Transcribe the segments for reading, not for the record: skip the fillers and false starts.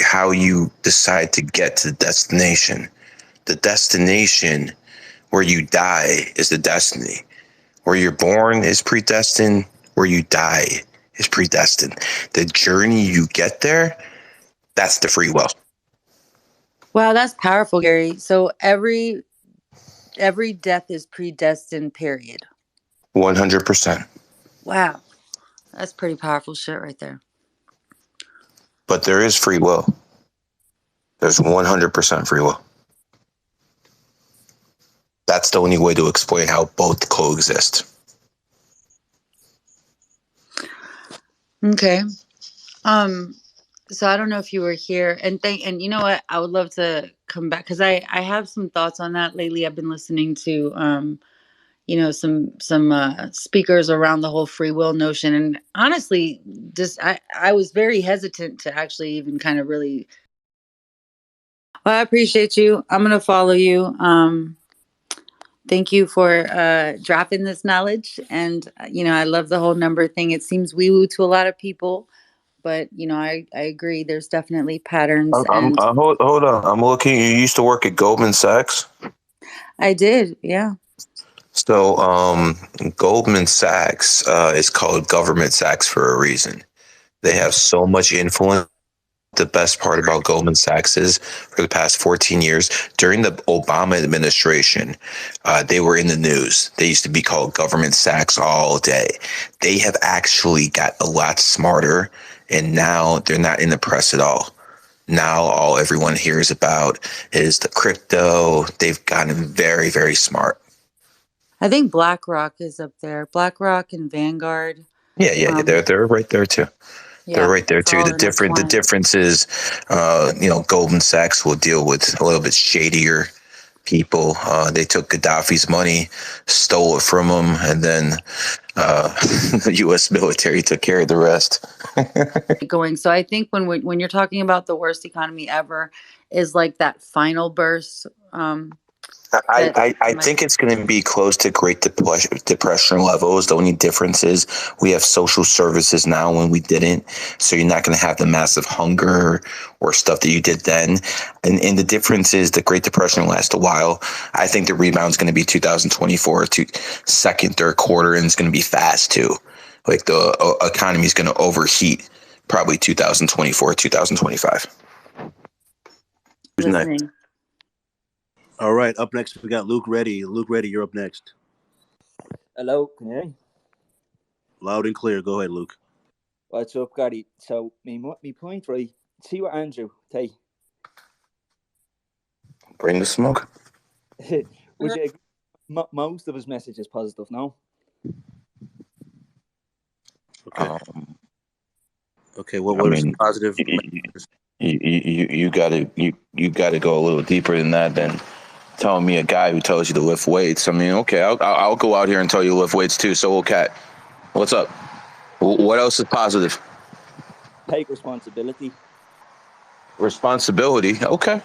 how you decide to get to the destination. The destination where you die is the destiny. Where you're born is predestined. Where you die is predestined. The journey you get there, that's the free will. Wow, that's powerful, Gary. So every death is predestined, period. 100%. Wow. That's pretty powerful shit right there. But there is free will. There's 100% free will. That's the only way to explain how both coexist. Okay. So I don't know if you were here, and you know what? I would love to come back because I have some thoughts on that lately. I've been listening to some speakers around the whole free will notion, and honestly, just I was very hesitant to actually even kind of really. Well, I appreciate you. I'm gonna follow you. Thank you for dropping this knowledge, and I love the whole number thing. It seems wee woo to a lot of people. But I agree. There's definitely patterns, and Hold on. I'm looking. You used to work at Goldman Sachs. I did, yeah. So, Goldman Sachs is called Government Sachs for a reason. They have so much influence. The best part about Goldman Sachs is for the past 14 years, during the Obama administration, they were in the news. They used to be called Government Sachs all day. They have actually got a lot smarter, and now they're not in the press at all. Now all everyone hears about is the crypto. They've gotten very, very smart. I think BlackRock is up there. BlackRock and Vanguard. Yeah, they're right there too. Yeah, they're right there too. The difference is, Goldman Sachs will deal with a little bit shadier people. They took Gaddafi's money, stole it from him, and then the U.S. military took care of the rest. So I think when you're talking about the worst economy ever, is like that final burst. I think it's going to be close to Great Depression levels. The only difference is we have social services now when we didn't. So you're not going to have the massive hunger or stuff that you did then. And the difference is the Great Depression lasts a while. I think the rebound is going to be 2024 to second, third quarter, and it's going to be fast too. Like the economy is going to overheat probably 2024, 2025. Who's next? All right, up next we got Luke Reddy. Luke Reddy, you're up next. Hello, can you hear me? Loud and clear. Go ahead, Luke. What's up, Gary? So, me point, right? See what Andrew take. Bring the smoke. Would you agree? Most of his message is positive, no? Okay. Okay. What was positive? You gotta go a little deeper than that. Then telling me a guy who tells you to lift weights. I mean, okay, I'll go out here and tell you to lift weights too. So, Cat, what's up? What else is positive? Take responsibility. Responsibility. Okay.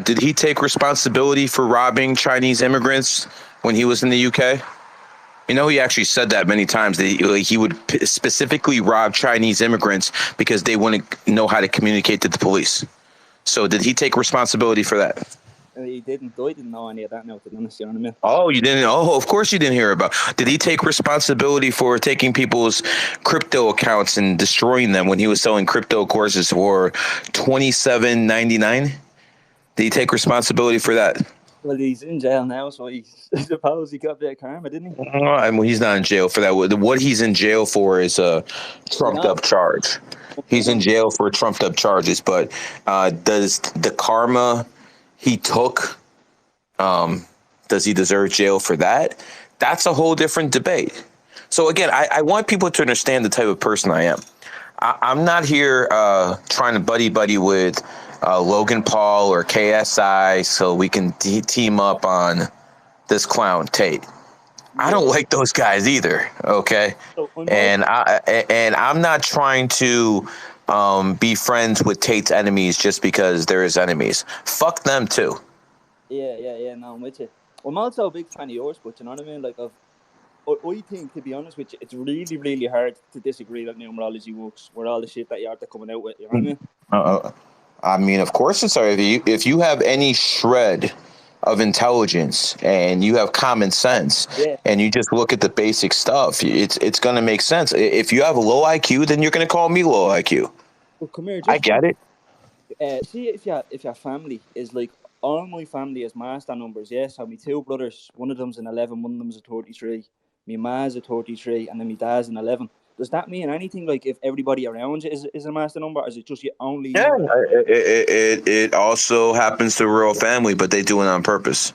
Did he take responsibility for robbing Chinese immigrants when he was in the UK? You know, he actually said that many times, that he would specifically rob Chinese immigrants because they wouldn't know how to communicate to the police. So did he take responsibility for that? He didn't. I didn't know any of that now, to be honest. You know what I mean? Oh, you didn't? Oh, of course you didn't hear about. Did he take responsibility for taking people's crypto accounts and destroying them when he was selling crypto courses for $27.99? Did he take responsibility for that? Well, he's in jail now, so I suppose he got a bit of karma, didn't he? I mean, he's not in jail for that. What he's in jail for is a trumped-up charge. He's in jail for trumped-up charges. But does the karma he took, does he deserve jail for that? That's a whole different debate. So, again, I want people to understand the type of person I am. I'm not here trying to buddy with Logan Paul or KSI so we can team up on this clown Tate. I don't like those guys either, okay? And I'm not trying to be friends with Tate's enemies just because they're his enemies. Fuck them too. Yeah, no, I'm with you. I'm also a big fan of yours, but you know what I mean? Like, I think, to be honest with you, it's really, really hard to disagree that numerology works with all the shit that you're coming out with, you know what I mean? I mean, of course it's hard. If you have any shred of intelligence and you have common sense Yeah. and you just look at the basic stuff, it's going to make sense. If you have a low IQ, then you're going to call me low IQ. But come here, I just get one. it. See if your family is like all my family is master numbers. Yes, I have my two brothers. One of them's an 11, one of them's a 33. My ma's a 33, and then my dad's an 11. Does that mean anything? Like if everybody around you is a master number, or is it just you only Yeah, you? it also happens to rural family, but they do it on purpose.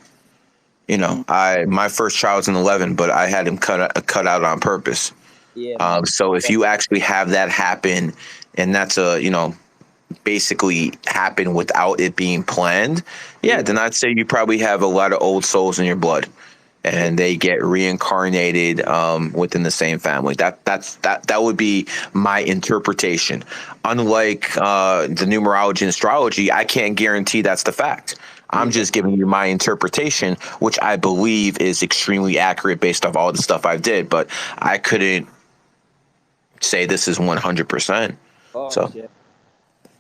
You know, Mm, my first child's an 11, but I had him cut out on purpose. yeah, man. So if you actually have that happen, and that's basically happen without it being planned, yeah, Yeah, then I'd say you probably have a lot of old souls in your blood, yeah, and they get reincarnated within the same family. That would be my interpretation. Unlike the numerology and astrology, I can't guarantee that's the fact. I'm yeah. just giving you my interpretation, which I believe is extremely accurate based off all the stuff I did, but I couldn't say this is 100%. Of course, So yeah.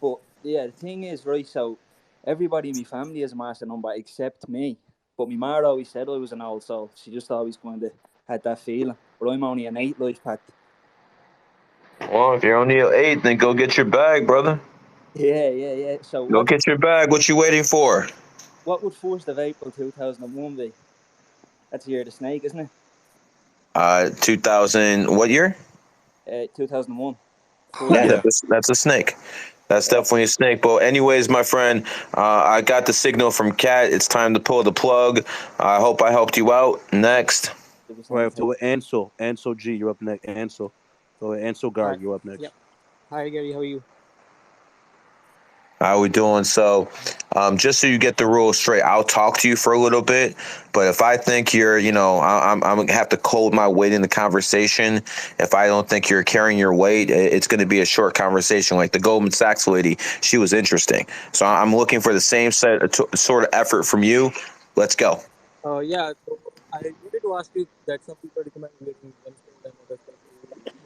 But yeah, the thing is, right? So everybody in my family is a master number except me. But my mother always said I was an old soul. She just always kind of had that feeling. But I'm only an 8 life path. well, if you're only an 8, then go get your bag, brother. Yeah, yeah, yeah. So Go get your bag. What you waiting for? what would 1st of April 2001 be? That's the year of the snake, isn't it? 2000. What year? 2001. Yeah, First. Yeah. that's a snake. That's Uh, definitely a snake. But anyways, my friend, I got the signal from Cat. It's time to pull the plug. I hope I helped you out. Next, Right. 100%. So Ansel. Ansel G, you're up next. Ansel. So Ansel Hi. Garg, you're up Yeah. next. Hi, Gary. How are you? how we doing? So, just so you get the rules straight, I'll talk to you for a little bit. But if I think you're, I'm gonna have to hold my weight in the conversation. If I don't think you're carrying your weight, it's going to be a short conversation. Like the Goldman Sachs lady, she was interesting. So I'm looking for the same sort of effort from you. Let's go. Yeah. So I wanted to ask you that some people recommend wearing gemstones and other stuff.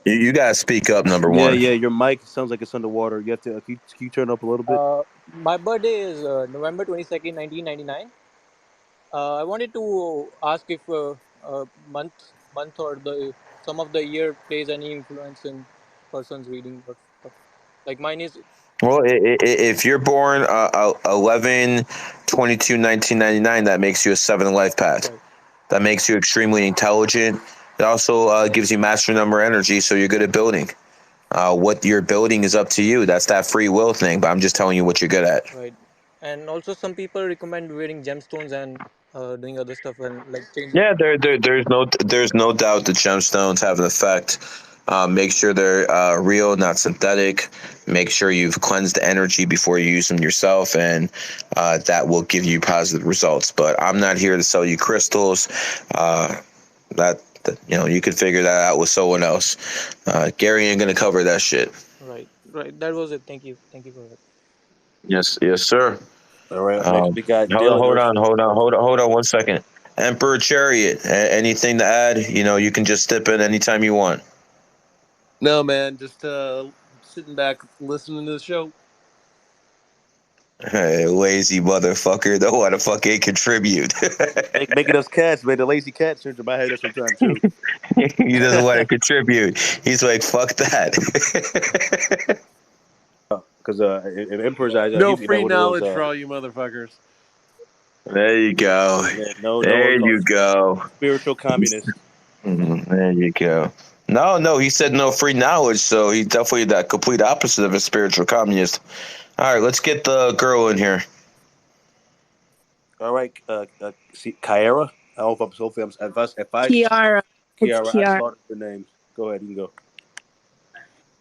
You gotta speak up, number Yeah, one. yeah. Your mic sounds like it's underwater. You have to can you turn up a little bit? My birthday is November 22nd, 1999. I wanted to ask if month or the some of the year plays any influence in person's reading or stuff. Like mine is Well, if you're born 11 22 1999, that makes you a 7 life path. right. That makes you extremely intelligent. It also gives you master number energy, so you're good at building. What you're building is up to you. That's that free will thing, but I'm just telling you what you're good at. Right. And also some people recommend wearing gemstones and doing other stuff and like changing. Yeah, there's no doubt that gemstones have an effect. Make sure they're real, not synthetic. Make sure you've cleansed the energy before you use them yourself, and that will give you positive results. But I'm not here to sell you crystals. That you can figure that out with someone else. Gary ain't gonna cover that shit. Right. Right. That was it. Thank you. Thank you for that. Yes, yes, sir. All right. Up next Um, we got hold on, Dylan. hold on, hold on 1 second. Emperor Chariot, anything to add? You can just step in anytime you want. No, man, just sitting back listening to the show. Hey, lazy motherfucker, don't want to fucking contribute. Making us cats, man. The lazy cat syndrome. I had that sometime too. He doesn't want to contribute. He's like, fuck that. Because in Emperor's eyes, No he'd be like free one of those. knowledge for all you motherfuckers. There you go. Yeah, no There one you calls go. spiritual communist. There you go. No, he said no free knowledge, so he's definitely that complete opposite of a spiritual communist. All right, let's get the girl in here. All right, see, Kyara. I hope hopefully if I Kiara. It's Kiara, I Kiara. slaughtered the names. Go ahead, you can go.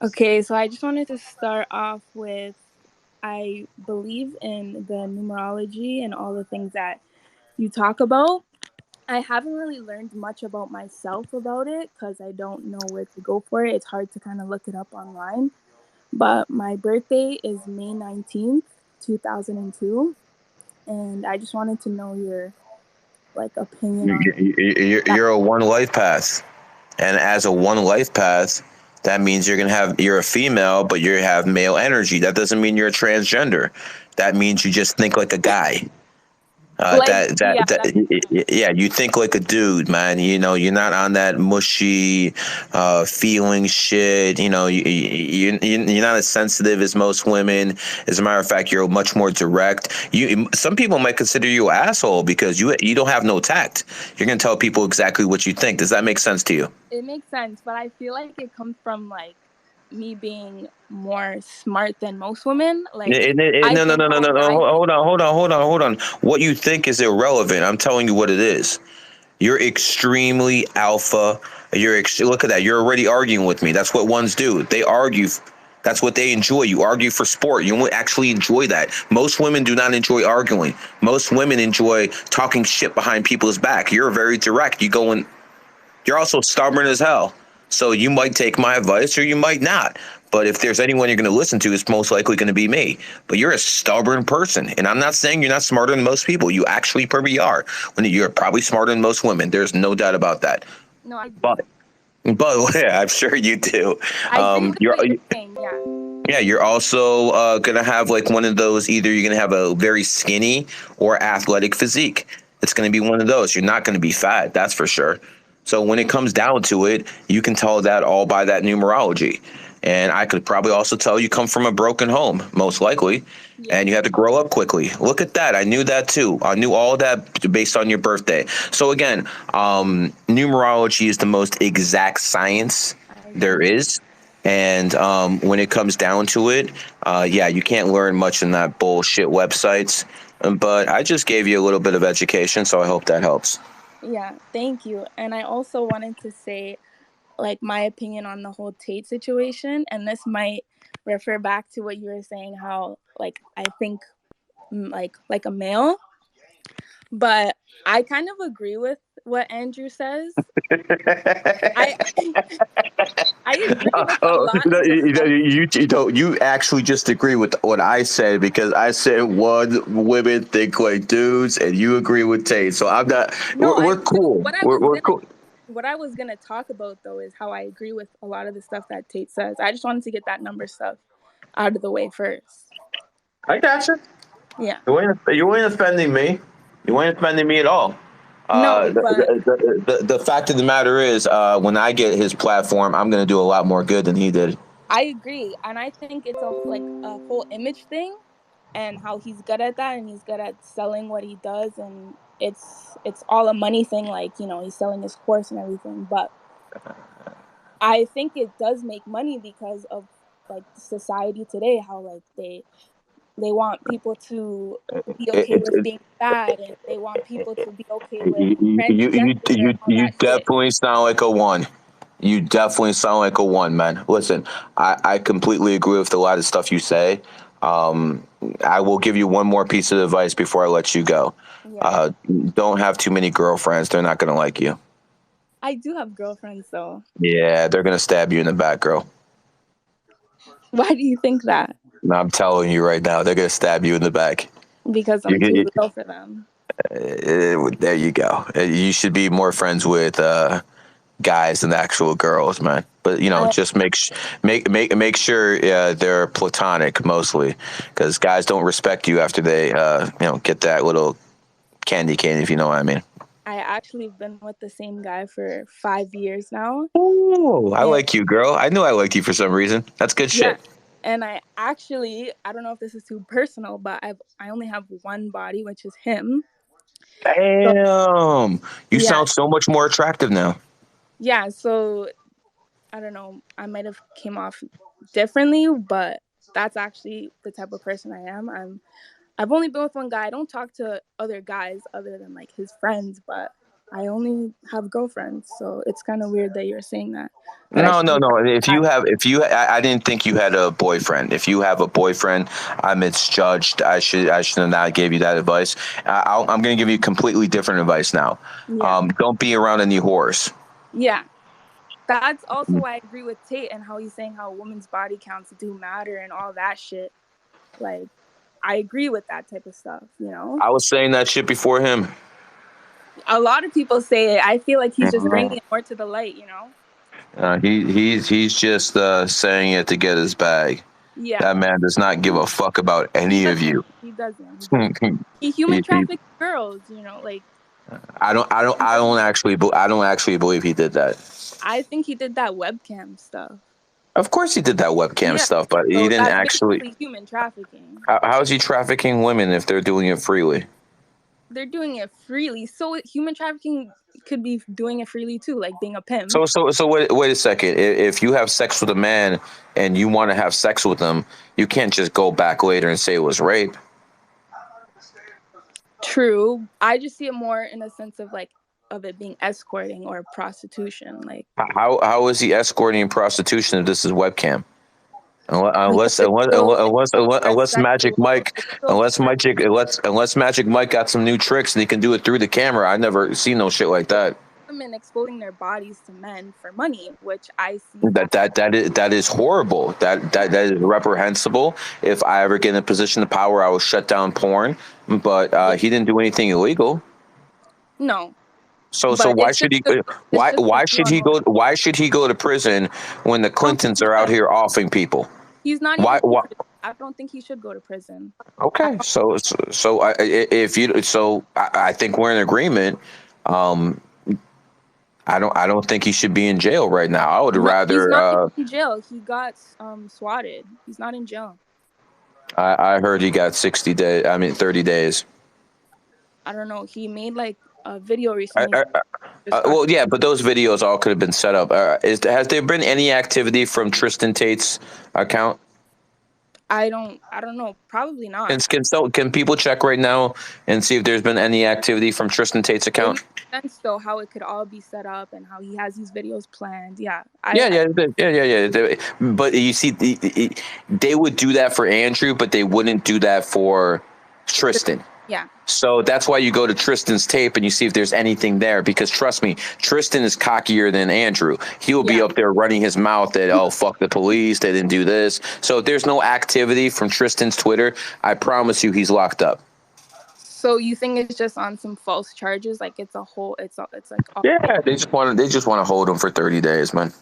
Okay, so I just wanted to start off with I believe in the numerology and all the things that you talk about. I haven't really learned much about myself about it because I don't know where to go for it. It's hard to kind of look it up online. But my birthday is May 19th, 2002. And I just wanted to know your opinion on that. You're a one life path, and as a one life path, That means you're a female, but you have male energy. That doesn't mean you're a transgender. That means you just think like a guy. Like, yeah, that's Yeah, you think like a dude, man. You know, you're not on that mushy feeling shit. You know, you're not as sensitive as most women. As a matter of fact, you're much more direct. Some people might consider you an asshole because you don't have no tact. You're gonna tell people exactly what you think. Does that make sense to you? it makes sense, but I feel like it comes from like me being more smart than most women. Like, I No, no, think no, no, how no, no. I think. Hold on. What you think is irrelevant. I'm telling you what it is. You're extremely alpha. Look at that. You're already arguing with me. That's what ones do. They argue. That's what they enjoy. You argue for sport. You won't actually enjoy that. Most women do not enjoy arguing. Most women enjoy talking shit behind people's back. You're very direct. You're also stubborn as hell. So you might take my advice or you might not. But if there's anyone you're going to listen to, it's most likely going to be me. But you're a stubborn person. And I'm not saying you're not smarter than most people. You actually probably are. You're probably smarter than most women. There's no doubt about that. No, I do. But yeah, I'm sure you do. I agree with what you're saying. Yeah. Yeah, you're also going to have like one of those. Either you're going to have a very skinny or athletic physique. It's going to be one of those. You're not going to be fat. That's for sure. So when it comes down to it, you can tell that all by that numerology. And I could probably also tell you come from a broken home, most likely, and you had to grow up quickly. Look at that. I knew that too. I knew all that based on your birthday. So again, numerology is the most exact science there is. And when it comes down to it, yeah, you can't learn much in that bullshit websites. But I just gave you a little bit of education, so I hope that helps. Yeah, thank you. And I also wanted to say, like, my opinion on the whole Tate situation, and this might refer back to what you were saying, how like I think like a male, but I kind of agree with what Andrew says. I I agree with a lot of the stuff. You actually just agree with what I said because I said women think like dudes, and you agree with Tate. So I'm not. No, We're cool. We're cool. What I was gonna talk about though is how I agree with a lot of the stuff that Tate says. I just wanted to get that number stuff out of the way first. I gotcha. Yeah. You ain't offending me. You ain't offending me at all. No, but The fact of the matter is, when I get his platform, I'm going to do a lot more good than he did. I agree, and I think it's a whole image thing, and how he's good at that, and he's good at selling what he does, and it's all a money thing. Like, you know, he's selling his course and everything, but I think it does make money because of like society today, how like they want people to be It, okay it, with being fat, and they want people to be okay with you, transgender and all you that shit. definitely sound like a one. You definitely sound like a one, man. Listen, I completely agree with a lot of stuff you say. I will give you one more piece of advice before I let you go. Yeah. Don't have too many girlfriends. They're not going to like you. I do have girlfriends though. Yeah, they're going to stab you in the back, girl. Why do you think that? I'm telling you right now, they're going to stab you in the back. Because I'm too little for them. There you go. You should be more friends with guys than actual girls, man. But you know, just make sure they're platonic mostly, because guys don't respect you after they get that little candy cane, if you know what I mean. I actually been with the same guy for 5 years now. Oh, I like you, girl. I knew I liked you for some reason. That's good shit. And I don't know if this is too personal, but I only have one body, which is him. Damn, so, you sound so much more attractive now. Yeah, so I don't know. I might have came off differently, but that's actually the type of person I am. I've only been with one guy. I don't talk to other guys other than like his friends, but I only have girlfriends. So it's kind of weird that you're saying that. No. I didn't think you had a boyfriend. If you have a boyfriend, I misjudged. I should have not gave you that advice. I'm going to give you completely different advice now. Yeah. Don't be around any whores. Yeah. That's also why I agree with Tate and how he's saying how women's body counts do matter and all that shit. Like, I agree with that type of stuff, you know? I was saying that shit before him. A lot of people say it. I feel like he's just bringing it more to the light, you know? He's just saying it to get his bag. Yeah, That man does not give a fuck about he any of doesn't. you. He doesn't. He doesn't. He human trafficked girls. You know, like I don't actually believe he did that. I think he did that webcam stuff. Of course, he did that webcam Yeah, stuff, but he so didn't that's actually. basically human trafficking. How is he trafficking women if they're doing it freely? They're doing it freely, so human trafficking could be doing it freely too, like being a pimp. So wait a second. If you have sex with a man and you want to have sex with him, you can't just go back later and say it was rape. True. I just see it more in a sense of like of it being escorting or prostitution. Like How is he escorting prostitution if this is webcam? because Unless it's unless still unless unless, express unless Magic sexual. Mike It's still express. unless Magic Mike got some new tricks and he can do it through the camera. I never seen no shit like that. Women exposing their bodies to men for money, which I see that. That is horrible. That is reprehensible. If I ever get in a position of power, I will shut down porn. But Yeah, he didn't do anything illegal. no, So but why should he? it's just a normal. Why should he go to prison when the I don't think Clintons he are out should. here offing people? He's not Why? even in Why? prison. I don't think he should go to prison. Okay, if you I think we're in agreement. Um, I don't think he should be in jail right now. I would No, he's rather. not even in jail. He got swatted. He's not in jail. I heard he got 60 days. I mean 30 days. I don't know. He made like a video I, recently. I, well, yeah, but those videos all could have been set up. Has there been any activity from Tristan Tate's account? I don't know. Probably not. Can people check right now and see if there's been any activity from Tristan Tate's It account? makes sense though how it could all be set up and how he has these videos planned. Yeah. Yeah. But you see, they would do that for Andrew, but they wouldn't do that for Tristan. Yeah. So that's why you go to Tristan's tape and you see if there's anything there. Because trust me, Tristan is cockier than Andrew. He'll be up there running his mouth that, oh, fuck the police, they didn't do this. So if there's no activity from Tristan's Twitter, I promise you he's locked up. So you think it's just on some false charges? Like it's like Yeah, they just want to hold him for 30 days, man.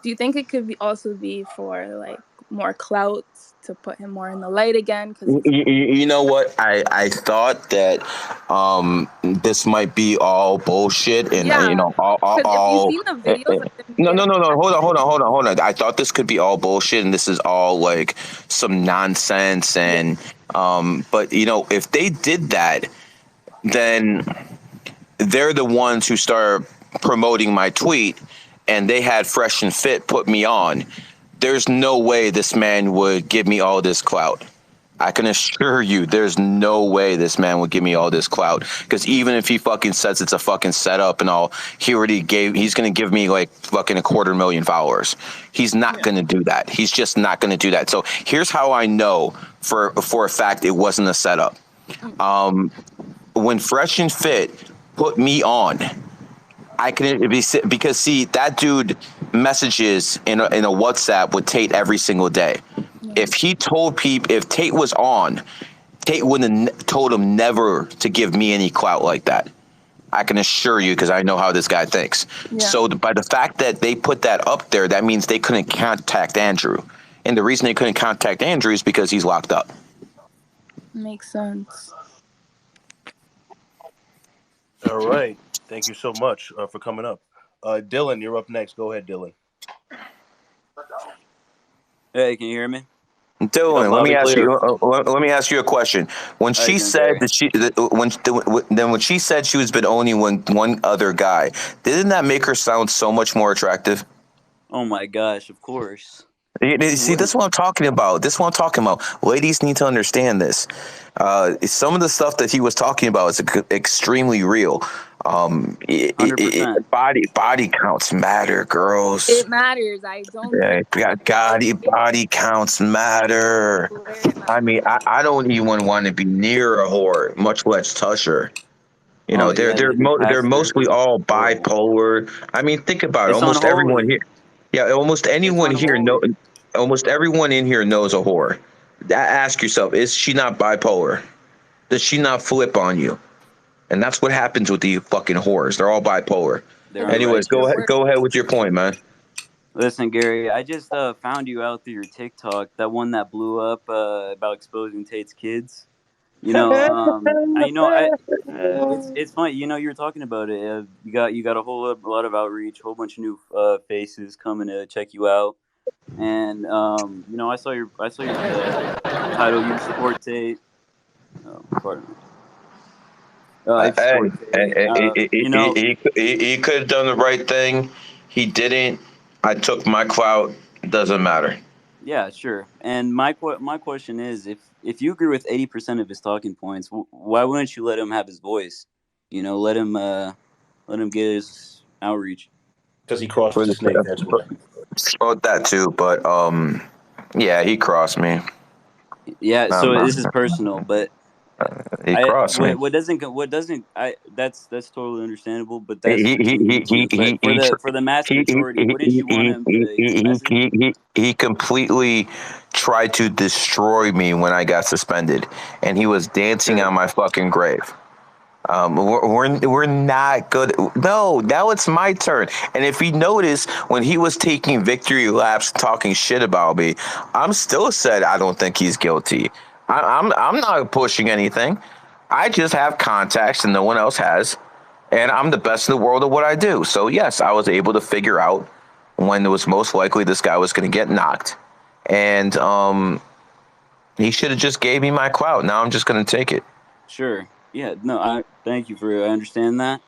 Do you think it could also be for like more clout to put him more in the light again? Because you know what, I thought that this might be all bullshit and you know all if you've seen the videos of them no hold on. I thought this could be all bullshit and this is all like some nonsense and but you know, if they did that, then they're the ones who started promoting my tweet and they had Fresh and Fit put me on. There's no way this man would give me all this clout. I can assure you there's no way this man would give me all this clout. Because even if he fucking says it's a fucking setup and all, he's going to give me like fucking 250,000 followers. He's not going to do that. He's just not going to do that. So here's how I know for a fact it wasn't a setup. When Fresh and Fit put me on, I can be, because see, that dude messages in a WhatsApp with Tate every single day. If he told people, if Tate was on, Tate wouldn't have told him never to give me any clout like that. I can assure you, because I know how this guy thinks. Yeah. So by the fact that they put that up there, that means they couldn't contact Andrew. And the reason they couldn't contact Andrew is because he's locked up. Makes sense. All right. Thank you so much for coming up. Dylan, you're up next. Go ahead, Dylan. Hey, can you hear me? Dylan, let me ask you a question. When she said that when she said she was been only one other guy, didn't that make her sound so much more attractive? Oh my gosh, of course. See, this is what I'm talking about. Ladies need to understand this. Some of the stuff that he was talking about is extremely real. 100%. Body counts matter, girls. It matters. I don't. Body counts matter. I mean, I don't even want to be near a whore, much less touch her. You know, they're mostly all bipolar. I mean, think about it. Almost everyone here. Yeah, almost anyone here almost everyone in here knows a whore. Ask yourself, is she not bipolar? Does she not flip on you? And that's what happens with the fucking whores. They're all bipolar. Anyways, go ahead with your point, man. Listen, Gary, I just found you out through your TikTok, that one that blew up about exposing Tate's kids. I it's funny. You were talking about it. You got a lot of outreach, whole bunch of new faces coming to check you out, and I saw your title. You support Tate. Oh, pardon me. You Hey, support Tate. he could have done the right thing. He didn't. I took my clout. Doesn't matter. Yeah, sure. And my question is, if you agree with 80% of his talking points, why wouldn't you let him have his voice? Let him get his outreach. Because he crossed For the the, snake. That's why. well, that too, but yeah, he crossed me. Yeah. Um, So this is personal, but he I crossed me. what doesn't I that's totally understandable. But He that's he between you two. But he he for the mass he majority, wouldn't you want him to message? he completely tried to destroy me when I got suspended, and he was dancing Sure. on my fucking grave. We're not good. No, now it's my turn. And if you notice, when he was taking victory laps, talking shit about me, I'm still said I don't think he's guilty. I'm not pushing anything. I just have contacts and no one else has, and I'm the best in the world at what I do. So yes, I was able to figure out when it was most likely this guy was going to get knocked, and he should have just gave me my clout. Now I'm just going to take it. Sure. Yeah. No. I thank you for. I understand that.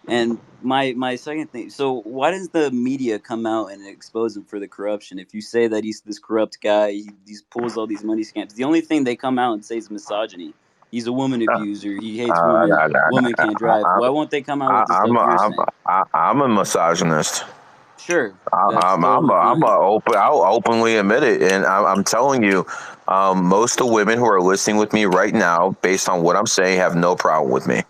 And my second thing. So why does the media come out and expose him for the corruption? If you say that he's this corrupt guy, he pulls all these money scams. The only thing they come out and say is misogyny. He's a woman abuser. He hates women. I, Women can't drive. Why won't they come out with the stuff you're saying? I'm a misogynist. Sure. That's totally I'm a fine. open. I'll openly admit it, and I'm telling you, most of the women who are listening with me right now, based on what I'm saying, have no problem with me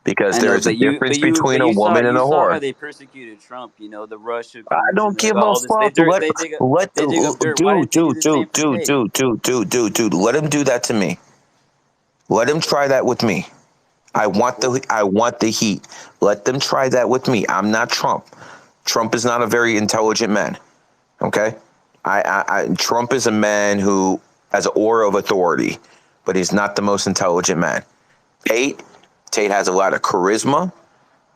because I there know, is a but you, difference but you, between but a you saw, woman and you a saw how whore. they persecuted Trump. The Russia I collusion. don't They give got a all this. They fuck. dirt. They dig up. They dig up dirt. Why didn't they do the same for Tate? Let him do that to me. Let him try that with me. I want the heat. Let them try that with me. I'm not Trump. Trump is not a very intelligent man. Okay, Trump is a man who has an aura of authority, but he's not the most intelligent man. Tate, Tate has a lot of charisma,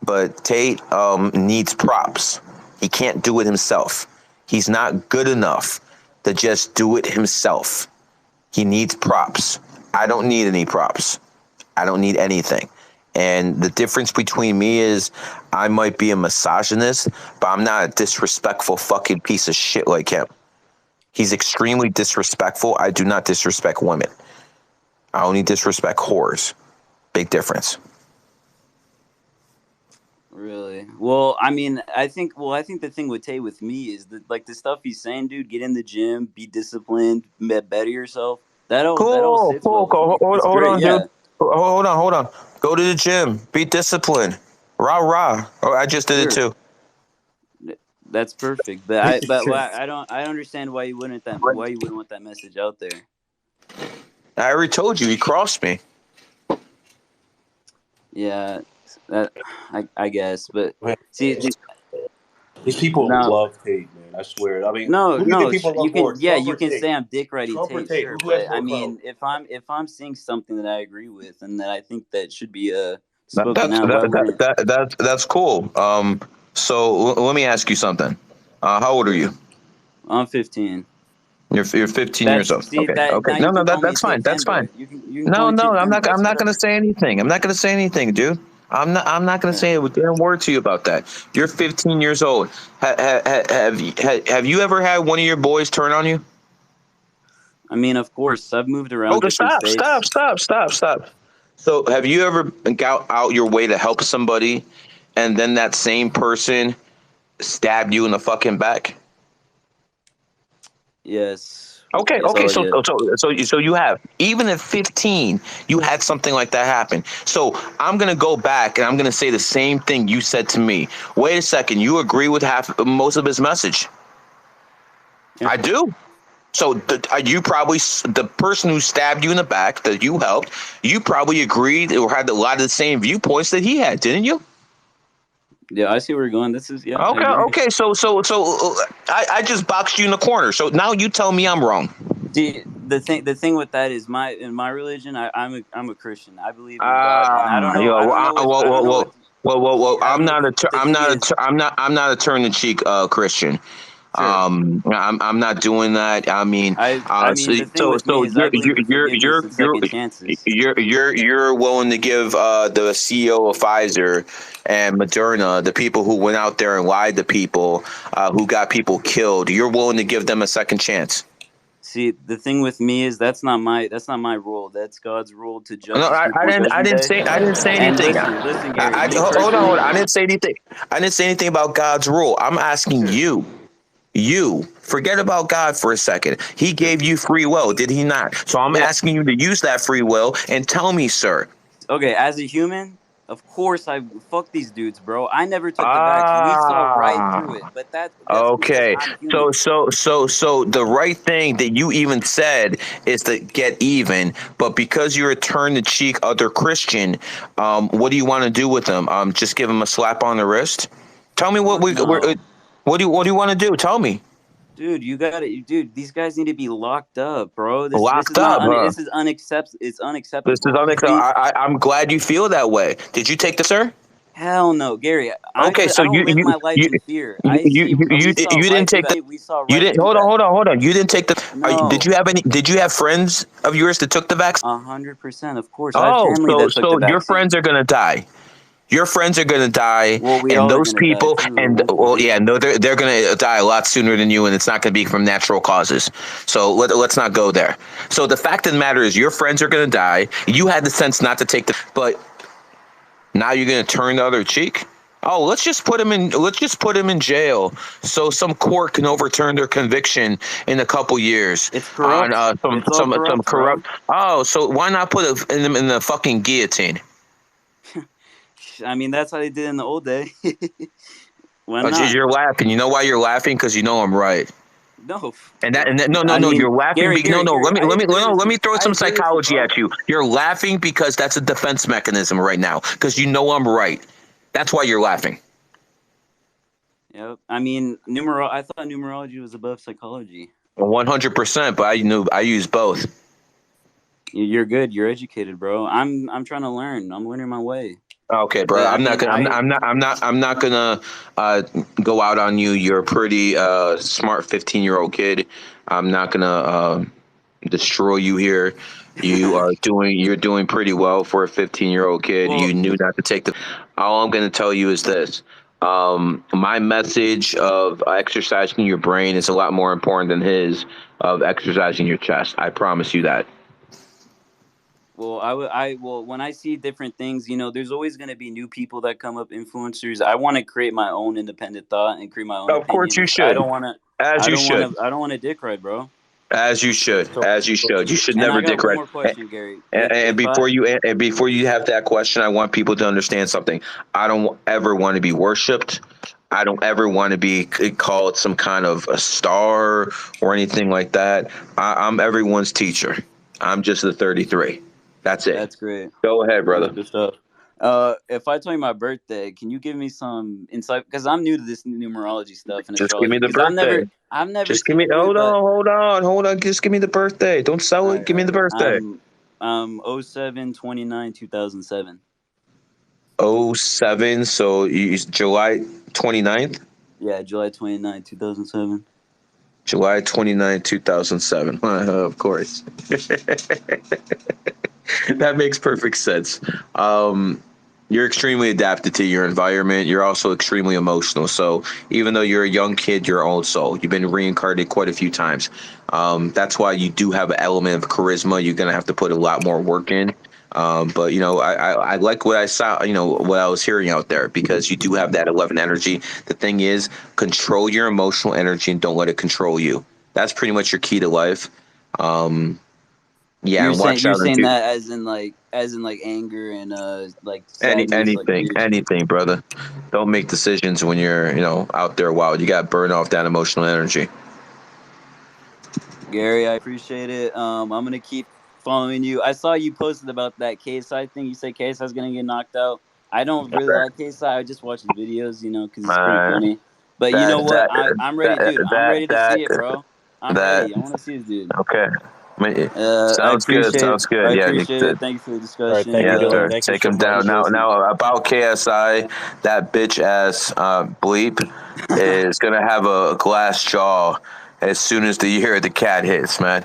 but Tate needs props. He can't do it himself. He's not good enough to just do it himself. He needs props. I don't need any props. I don't need anything. And the difference between me is I might be a misogynist, but I'm not a disrespectful fucking piece of shit like him. He's extremely disrespectful. I do not disrespect women. I only disrespect whores. Big difference. Really? Well, I mean, I think the thing with Tay with me is that like the stuff he's saying, dude. Get in the gym, be disciplined, better yourself. That all Cool, sits cool, well with cool. me. It's Hold great. on, dude. Yeah. Hold on. Go to the gym. Be disciplined. Rah rah. Oh, I just did it Sure. too. That's perfect. But I don't understand why you wouldn't want that message out there. I already told you he crossed me. Yeah. That I guess, but Man, see, these people no, love Tate, man. I swear. I mean, no, who do you think no. people You love more, can, yeah, Trump you or can Tate? say I'm dick riding Trump or Tate, Tate? sure, Who has but I more clout? mean, if I'm seeing something that I agree with and that I think that should be That, spoken that's out, why that, that, wouldn't? that, that, that's cool. So let me ask you something. How old are Sure. you? I'm 15. You're 15 years That's old. see Okay. that Okay. now No, you no, can call me that's fine. Tate's That's fine. Handler. You can call No, me no, Tate's Handler. I'm That's not going to whatever. say anything. I'm not going to say anything, dude. I'm not going to Okay. say a damn word to you about that. You're 15 years old. Have you ever had one of your boys turn on you? I mean, of course, I've moved Oh, around different states. stop. So, have you ever got out your way to help somebody, and then that same person stabbed you in the fucking back? Yes. Okay, Yes. okay. Oh yeah. So you have, even at 15, you had something like that happen. So I'm gonna go back and I'm gonna say the same thing you said to me. Wait a second, you agree with most of his message? Yeah. I do. So you probably, the person who stabbed you in the back that you helped, you probably agreed or had a lot of the same viewpoints that he had, didn't you? Yeah, I see where you're going. This is I Okay, agree. okay. I just boxed you in the corner. So now you tell me I'm wrong. See, the thing with that is in my religion, I'm a Christian. I believe in God, and I don't Ah, know yo, I don't well, know if well, I don't well, know well, what well. I don't know. The thing is, I'm not a turn the cheek Christian. sure. I'm not doing that. I mean, I mean, the thing with me is I believe in forgiveness and second chances. you're willing to give the CEO of Pfizer and Moderna, the people who went out there and lied to people, who got people killed. You're willing to give them a second chance. See, the thing with me is that's not my rule. That's God's rule to No, judge His people on I Judgment didn't Day. say And anything. listen, Gary. Me Hold personally, on. I didn't say anything. I didn't say anything about God's rule. I'm asking sure, you. You forget about God for a second. He sure. gave you free will, did he not? So I'm Yeah. asking you to use that free will and tell me, sir. Okay. As a human, of course, I fuck these dudes, bro. I never took the vax. We saw right through Ah, it. But that's because okay. I'm human. So the right thing that you even said is to get even, but because you return the cheek other Christian, what do you want to do with them? Just give them a slap on the wrist? Tell me No. what do you want to do? Tell me. Dude, dude. These guys need to be locked up, bro. This Locked is not up, huh? this is unacceptable. It's This is unacceptable. unacceptable. I'm glad you feel that way. Did you take the sir? Hell no, Gary. Okay, I so don't live my life in fear. I see. We saw you didn't right through take the that. We saw you right didn't through that. hold on. You didn't take the. Did No, you have any? Did you have friends of yours that took the vaccine? 100%. Of course, I have Oh, family that took the your vaccine. friends are gonna die. Your friends are gonna die, Well, we and all are those gonna die people, too at and one well, point. yeah, no, they're gonna die a lot sooner than you, and it's not gonna be from natural causes. So let's not go there. So the fact of the matter is, your friends are gonna die. You had the sense not to take the, but now you're gonna turn the other cheek. Oh, let's just put him in. Let's just put him in jail, so some court can overturn their conviction in a couple years It's on corrupt. It's all some corrupt, bro. corrupt. Oh, so why not put him in the fucking guillotine? I mean, that's how they did in the old day. Why Oh, not? you're laughing. You know why you're laughing? Because you know I'm right. No, No, I mean, you're laughing. Gary, No, Gary, Gary. I agree with let you. me throw I some agree with you, psychology bro. at you. You're laughing because that's a defense mechanism right now. Because you know I'm right. That's why you're laughing. Yep. I mean, I thought numerology was above psychology. 100%. But I use both. You're good. You're educated, bro. I'm trying to learn. I'm learning my way. Okay, bro. But I I'm not mean, gonna. I'm not gonna go out on you. You're a pretty smart 15-year-old kid. I'm not gonna destroy you here. You're doing pretty well for a 15-year-old kid. well, You knew not to take the. All I'm gonna tell you is this. My message of exercising your brain is a lot more important than his of exercising your chest. I promise you that. well, when I see different things, there's always going to be new people that come up, influencers. I want to create my own independent thought and create my own Of course you opinions. I should. don't want to. As you should. I don't want to dick ride, bro. As you should. So, As you should. You should And I never got dick one ride. more question, Gary. And If I before you have that question, I want people to understand something. I don't ever want to be worshipped. I don't ever want to be called some kind of a star or anything like that. I'm everyone's teacher. I'm just the 33. That's it. That's great. Go ahead, That's brother. good stuff. If I tell you my birthday, can you give me some insight? Because I'm new to this numerology stuff and Just give me astrology. the Because birthday. I've never Just give seen me. a dude, but Hold on. Just give me the birthday. Don't sell it. Give me all the right. birthday. I'm 07/29/2007. Oh seven. So July 29th. Yeah, July 29, 2007. July 29, 2007. Of course. That makes perfect sense. You're extremely adapted to your environment. You're also extremely emotional. So even though you're a young kid, you're old soul. You've been reincarnated quite a few times. That's why you do have an element of charisma. You're gonna have to put a lot more work in. But I like what I saw. What I was hearing out there because you do have that 11 energy. The thing is, control your emotional energy and don't let it control you. That's pretty much your key to life. Yeah, and watch You're out saying into that as in like anger and like sadness, like rage. anything, brother. Don't make decisions when you're out there wild. You got to burn off that emotional energy. Gary, I appreciate it. I'm gonna keep following you. I saw you posted about that KSI thing. You said KSI is gonna get knocked out. I don't really like KSI. I just watch his videos, you know, because it's pretty Man, funny. But you that know what? that I'm ready, that dude. I'm that ready to that see it, bro. I'm that. ready. I want to see it, dude. Okay. I Sounds good. appreciate it. Sounds I good. Yeah. appreciate it. Thank you for the All right, thank discussion. you, Yes, Dylan. sir. Thank you Take so him down. much. Now about KSI, that bitch ass bleep is gonna have a glass jaw as soon as the year of the cat hits, man.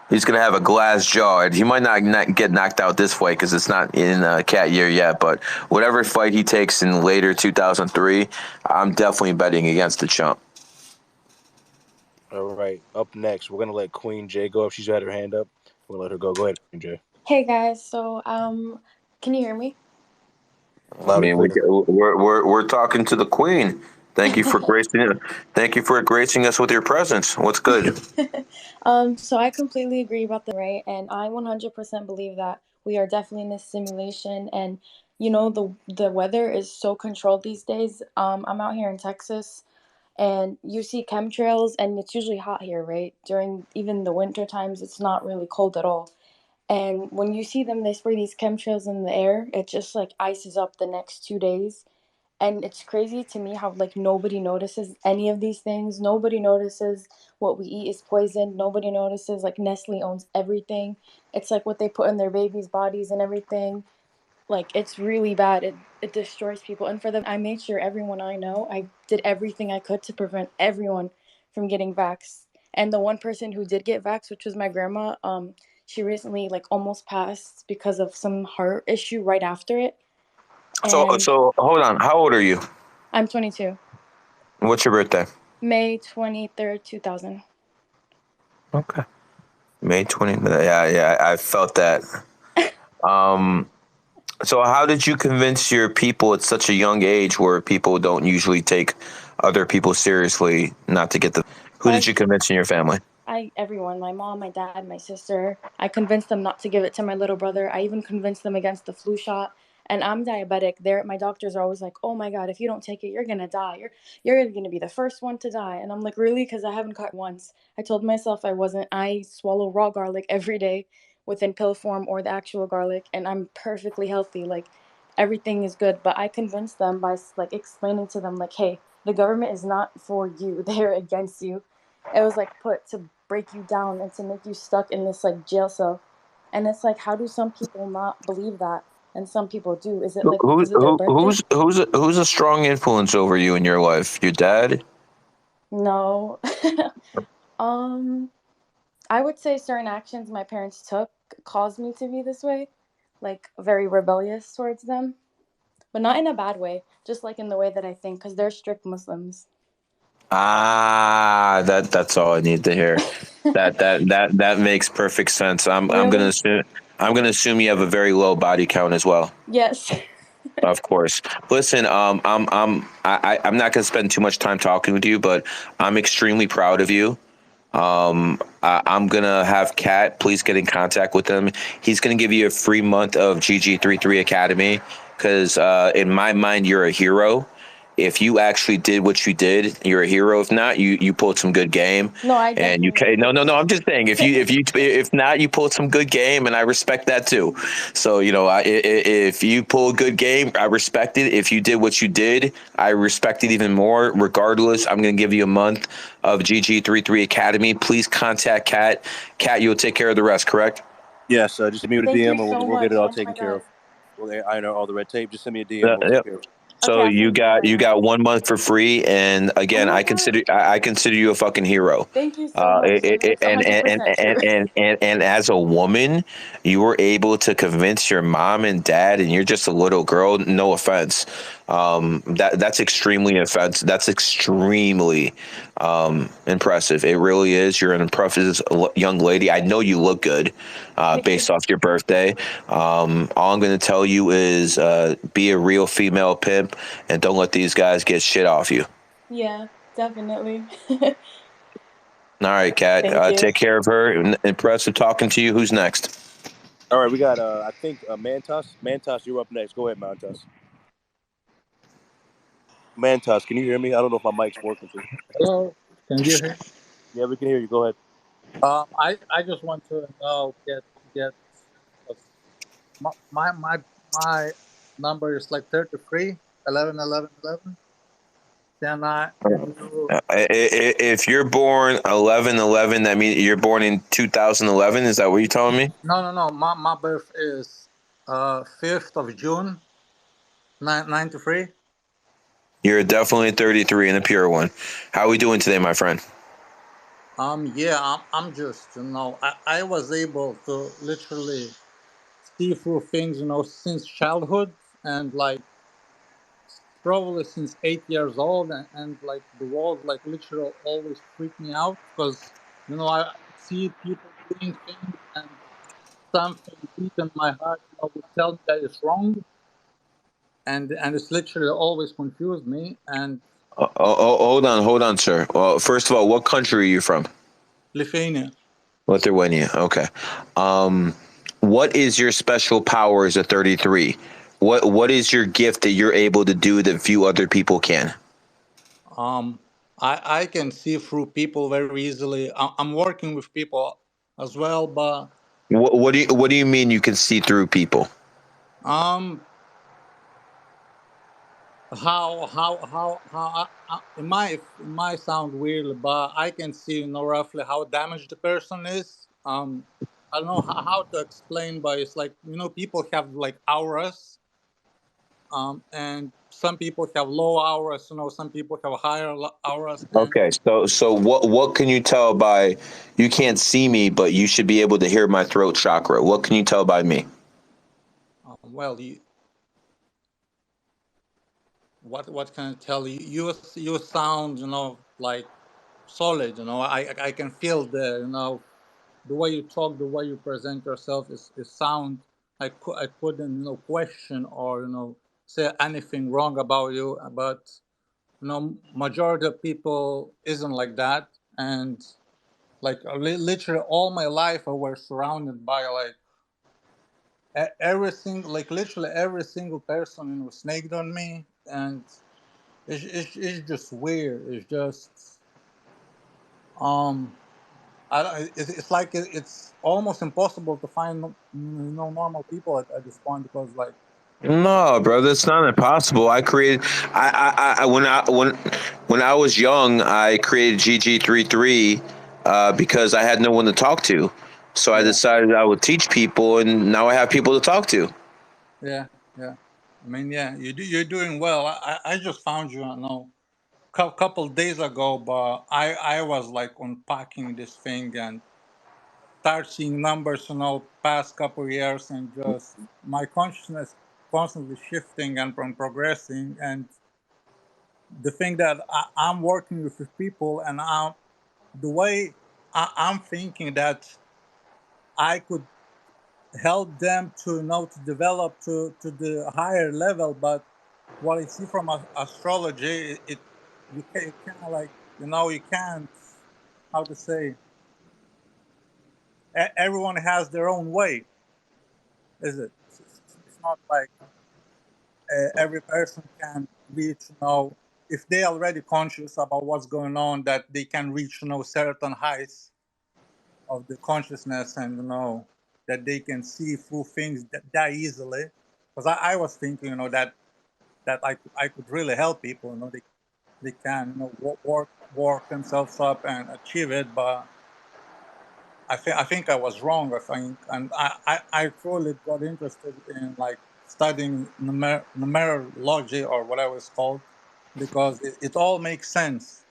He's gonna have a glass jaw. He might not get knocked out this fight because it's not in cat year yet. But whatever fight he takes in later 2003, I'm definitely betting against the chump. All right, up next, we're gonna let Queen J go. If she's had her hand up, we're gonna let her go. Go ahead, Queen J. Hey guys, so can you hear me? I Loud and mean, clear. we're talking to the queen. Thank you for gracing. Thank you for gracing us with your presence. What's good? So I completely agree about the right, and I 100% believe that we are definitely in this simulation. And you know, the weather is so controlled these days. I'm out here in Texas, and you see chemtrails, and it's usually hot here, right? During even the winter times, it's not really cold at all. And when you see them, they spray these chemtrails in the air. It just like ices up the next 2 days. And it's crazy to me how like nobody notices any of these things. Nobody notices what we eat is poison. Nobody notices like Nestle owns everything. It's like what they put in their babies' bodies and everything. Like it's really bad. It destroys people. And for them, I made sure everyone I know, I did everything I could to prevent everyone from getting vaxxed. And the one person who did get vaxxed, which was my grandma, she recently like almost passed because of some heart issue right after it. And So hold on. How old are you? I'm 22. What's your birthday? May 23rd, 2000. Okay, May 20th. Yeah. I felt that. So how did you convince your people at such a young age, where people don't usually take other people seriously, not to get the? Who I did you convince in your family? everyone, my mom, my dad, my sister, I convinced them not to give it to my little brother. I even convinced them against the flu shot. And I'm diabetic. There, my doctors are always like, "Oh my God, if you don't take it, you're gonna die. You're gonna be the first one to die." And I'm like, "Really?" Because I haven't caught it once. I told myself I wasn't. I swallow raw garlic every day, within pill form or the actual garlic, and I'm perfectly healthy. Like everything is good. But I convinced them by like explaining to them like, "Hey, the government is not for you. They're against you." It was like put to break you down and to make you stuck in this like jail cell. And it's like, how do some people not believe that and some people do? Is it like, is it their birthday? Who's a strong influence over you in your life? Your dad? No. um I would say certain actions my parents took caused me to be this way, like very rebellious towards them, but not in a bad way, just like in the way that I think, because they're strict Muslims. That's all I need to hear. That makes perfect sense. Really? I'm gonna assume you have a very low body count as well. Yes. Of course. Listen, I'm not gonna spend too much time talking with you, but I'm extremely proud of you. I'm gonna have Kat. Please get in contact with him. He's gonna give you a free month of GG33 Academy because in my mind, you're a hero. If you actually did what you did, you're a hero. If not, you pulled some good game, No, I and you definitely can. No, did. no, no. I'm just saying, if not, you pulled some good game, and I respect that too. So if you pull a good game, I respect it. If you did what you did, I respect it even more. Regardless, I'm going to give you a month of GG33 Academy. Please contact Kat. Kat, you'll take care of the rest. Correct? Yes, just send me a Thank DM you and so we'll get it much. all Oh my taken care God. of. We'll iron out all the red tape. Just send me a DM. We'll take Yep. care of it. Okay, So I'll send you my you number. got 1 month for free, and Oh again, my God. I consider you a fucking hero. Thank you so much. And it's 100% true. And as a woman, you were able to convince your mom and dad, and you're just a little girl. No offense, that's extremely offensive. That's extremely impressive. It really is. You're an impressive young lady. I know you look good, Thank you. based off your birthday. All I'm going to tell you is be a real female pimp, and don't let these guys get shit off you. Yeah, definitely. All right, Kat. Thank you. Take care of her. Impressive talking to you. Who's next? All right, we got I think Mantas. Mantas, you're up next. Go ahead, Mantas. Mantas, can you hear me? I don't know if my mic's working too. Hello, can you hear? Yeah, we can hear you. Go ahead. I just want to know get uh, my number is like 33, 11, 11, 11. Can you? If you're born 11/11, that means you're born in 2011. Is that what you're telling me? No, no, no. My birth is 5th of June, 93. You're definitely 33 and a pure one. How are we doing today, my friend? Yeah, I'm just, I was able to literally see through things, since childhood, and like probably since 8 years old, and like the world, like literally always freaked me out because, I would see people doing things, and something deep in my heart, would tell me that it's wrong, and it's literally always confused me. And Hold on, sir. Well, first of all, what country are you from? Lithuania. Lithuania. Okay. Um, what is your special power as a 33? What is your gift that you're able to do that few other people can? Um, I can see through people very easily. I'm working with people as well, but What do you mean you can see through people? um, how it might sound weird, but I can see, roughly how damaged the person is. I don't know how to explain, but it's like, people have like auras, and some people have low auras, some people have higher auras, and Okay, so what can you tell by you can't see me, but you should be able to hear my throat chakra. What can you tell by me? well, what can I tell you? You sound, like solid. I can feel the way you talk, the way you present yourself is sound. I couldn't, question or, say anything wrong about you, but majority of people isn't like that. And like literally all my life I was surrounded by like everything, like literally every single person, snaked on me. And it's just weird. It's just um I don't, it's like it's almost impossible to find normal people at this point, because like No, bro, that's not impossible. I created, when I was young, I created GG33 because I had no one to talk to. So I yeah, decided I would teach people, and now I have people to talk to. yeah, yeah. I mean, yeah, you're doing well. I just found you, couple days ago, but I was like unpacking this thing and start seeing numbers, past couple years, and just my consciousness constantly shifting and from progressing. And the thing that I'm working with people, and the way I'm thinking that I could help them to, to develop to the higher level. But what I see from astrology, you can't, like, you can't, how to say, everyone has their own way, is it? It's not like every person can reach, if they already conscious about what's going on, that they can reach, certain heights of the consciousness, and that they can see through things that easily. Because I was thinking, that I could really help people. They can, work themselves up and achieve it. But I think I was wrong. I think, and I truly got interested in like studying numerology, or whatever it's called, because it all makes sense.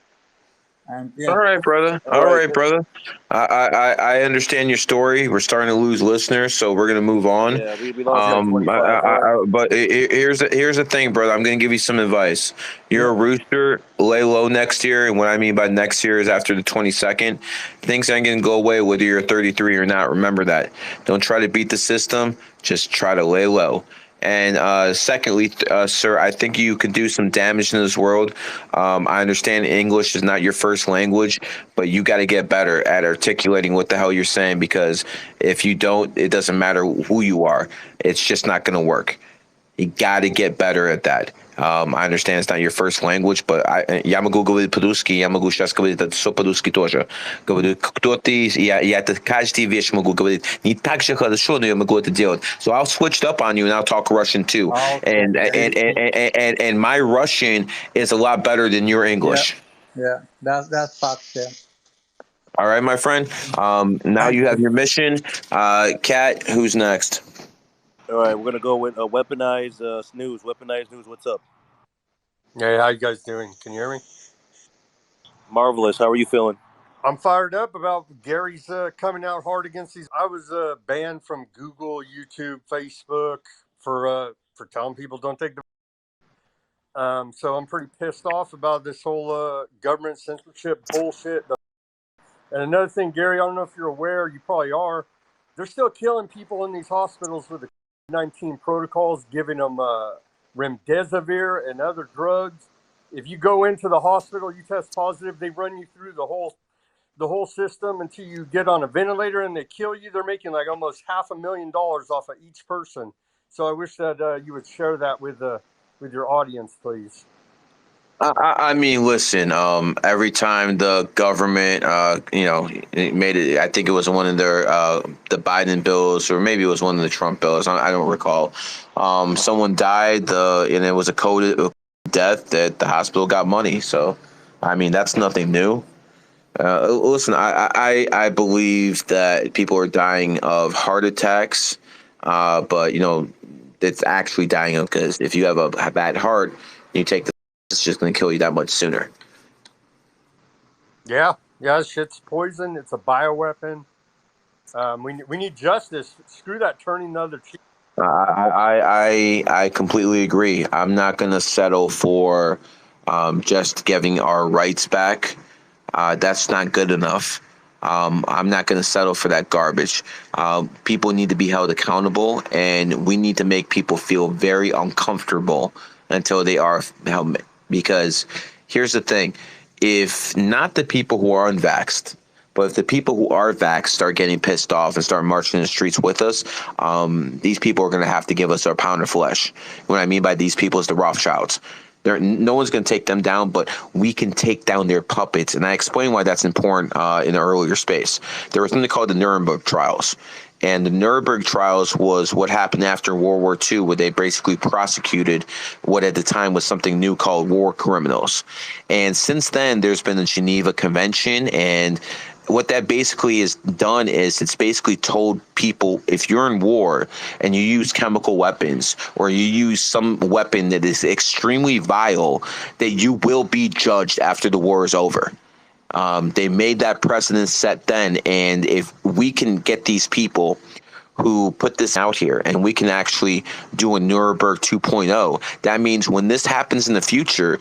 And All yeah, right, brother. All All right. right, brother. I understand your story. We're starting to lose listeners, so we're gonna move on. Yeah, we lost like 25. All right. But here's the thing, brother. I'm gonna give you some advice. You're a yeah, rooster. Lay low next year, and what I mean by next year is after the 22nd. Things ain't gonna go away whether you're 33 or not. Remember that. Don't try to beat the system. Just try to lay low. And secondly, sir, I think you could do some damage in this world. I understand English is not your first language, but you got to get better at articulating what the hell you're saying, because if you don't, it doesn't matter who you are. It's just not going to work. You got to get better at that. I understand it's not your first language, but я могу говорить по-русски, я могу сейчас говорить это все по-русски тоже. Говорю, кто ты, я это каждую вещь могу говорить. Не так же хорошо, но я могу это делать. So I'll switch it up on you and I'll talk Russian too. Okay. And my Russian is a lot better than your Yeah, English. yeah. That's fact. Yeah. All right, my friend. Now you Thank have you. your mission. Kat, who's next? All right, we're gonna go with weaponized snooze. Weaponized news. What's up? Hey, how you guys doing? Can you hear me? Marvelous. How are you feeling? I'm fired up about Gary's coming out hard against these. I was banned from Google, YouTube, Facebook for telling people don't take the. So I'm pretty pissed off about this whole government censorship bullshit. And another thing, Gary, I don't know if you're aware. You probably are. They're still killing people in these hospitals with the COVID-19 protocols, giving them remdesivir and other drugs. If you go into the hospital, you test positive, they run you through the whole system until you get on a ventilator and they kill you. They're making like almost $500,000 off of each person. So I wish that you would share that with your audience, please. I mean, listen. Every time the government, it made it. I think it was one of their the Biden bills, or maybe it was one of the Trump bills. I don't recall. Someone died, and it was a coded death that the hospital got money. So, I mean, that's nothing new. Listen, I believe that people are dying of heart attacks, but it's actually dying of because if you have a bad heart, you take the it's just going to kill you that much sooner. Yeah, shit's poison. It's a bioweapon. We need justice. Screw that turning the other cheek. I completely agree. I'm not going to settle for just giving our rights back. That's not good enough. I'm not going to settle for that garbage. People need to be held accountable, and we need to make people feel very uncomfortable until they are held. Because here's the thing: if not the people who are unvaxxed, but if the people who are vaxxed start getting pissed off and start marching in the streets with us, these people are going to have to give us our pound of flesh. What I mean by these people is the Rothschilds. No one's going to take them down, but we can take down their puppets. And I explained why that's important in an earlier space. There was something called the Nuremberg trials. And the Nuremberg trials was what happened after World War II, where they basically prosecuted what at the time was something new called war criminals. And since then, there's been the Geneva Convention, and what that basically is done is it's basically told people if you're in war and you use chemical weapons or you use some weapon that is extremely vile, that you will be judged after the war is over. They made that precedent set then, and if we can get these people who put this out here and we can actually do a Nuremberg 2.0, that means when this happens in the future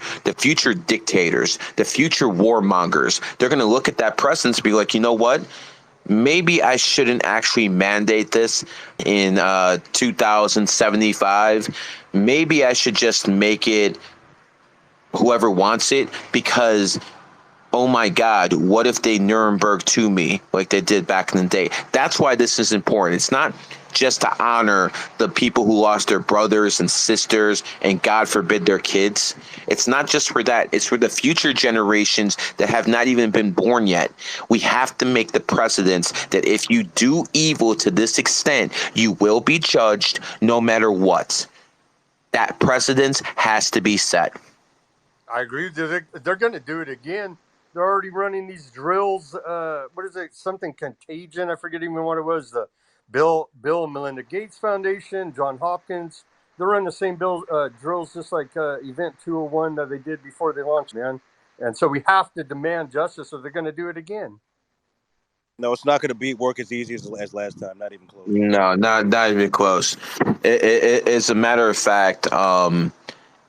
dictators, the future warmongers, they're going to look at that precedent and be like, you know what? Maybe I shouldn't actually mandate this in 2075. Maybe I should just make it whoever wants it, because oh my God, what if they Nuremberg to me like they did back in the day? That's why this is important. It's not just to honor the people who lost their brothers and sisters and God forbid their kids. It's not just for that. It's for the future generations that have not even been born yet. We have to make the precedents that if you do evil to this extent, you will be judged no matter what. That precedent has to be set. I agree. They're going to do it again. They're already running these drills. What is it? Something contagion. I forget even what it was. The Bill and Melinda Gates Foundation, John Hopkins. They're running the same drills just like Event 201 that they did before they launched, man. And so we have to demand justice, or they're going to do it again. No, it's not going to work as easy as last time. Not even close. No, not even close. As a matter of fact,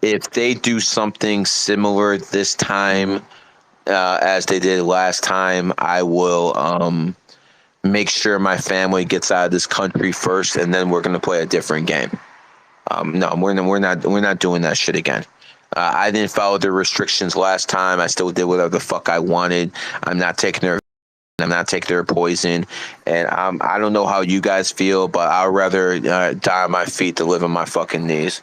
if they do something similar this time as they did last time, I will make sure my family gets out of this country first, and then we're gonna play a different game. No, we're not doing that shit again. I didn't follow the restrictions last time. I still did whatever the fuck I wanted. I'm not taking their poison, and I don't know how you guys feel, but I'd rather die on my feet than live on my fucking knees.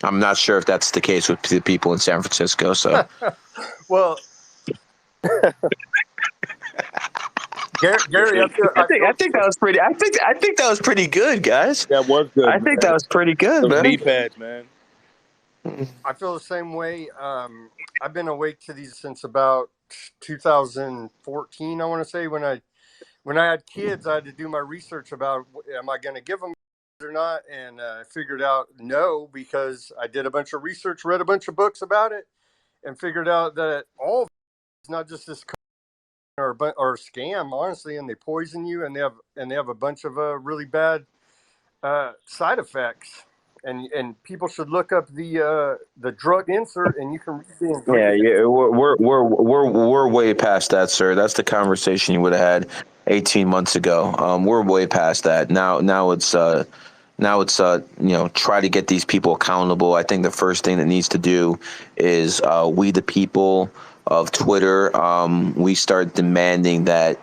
I'm not sure if that's the case with the people in San Francisco. So Well, Gary, I think that was pretty. I think that was pretty good, guys. That was good, I think that man. was pretty good, Those knee man. pads, man. I feel the same way. I've been awake to these since about 2014. I want to say when I had kids, I had to do my research about am I going to give them or not, and I figured out no because I did a bunch of research, read a bunch of books about it, and figured out that all of it's not just this or scam, honestly, and they poison you, and they have a bunch of really bad side effects. And people should look up the drug insert, and you can read the Yeah, ingredients. yeah, we're way past that, sir. That's the conversation you would have had 18 months ago. We're way past that. Now it's try to get these people accountable. I think the first thing that needs to do is we the people of Twitter, we start demanding that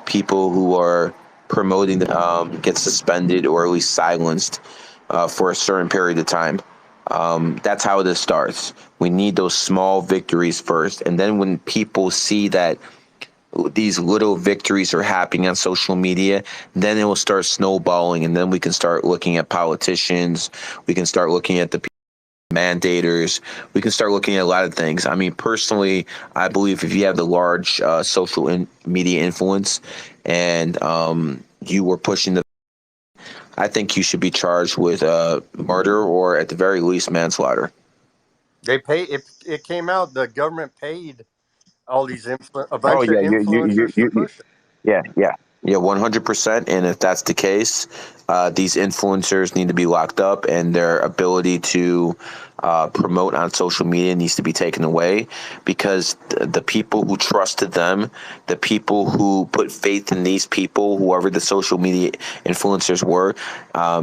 people who are promoting get suspended or at least silenced for a certain period of time. That's how this starts. We need those small victories first, and then when people see that these little victories are happening on social media, then it will start snowballing, and then we can start looking at politicians. We can start looking at the mandators. We can start looking at a lot of things. I mean, personally, I believe if you have the large media influence and you were pushing the, I think you should be charged with murder or at the very least manslaughter. They pay it. It came out. The government paid all these a Oh bunch of yeah, influencers to push it. yeah, yeah, yeah, 100%. And if that's the case, these influencers need to be locked up, and their ability to promote on social media needs to be taken away because the people who trusted them, the people who put faith in these people, whoever the social media influencers were,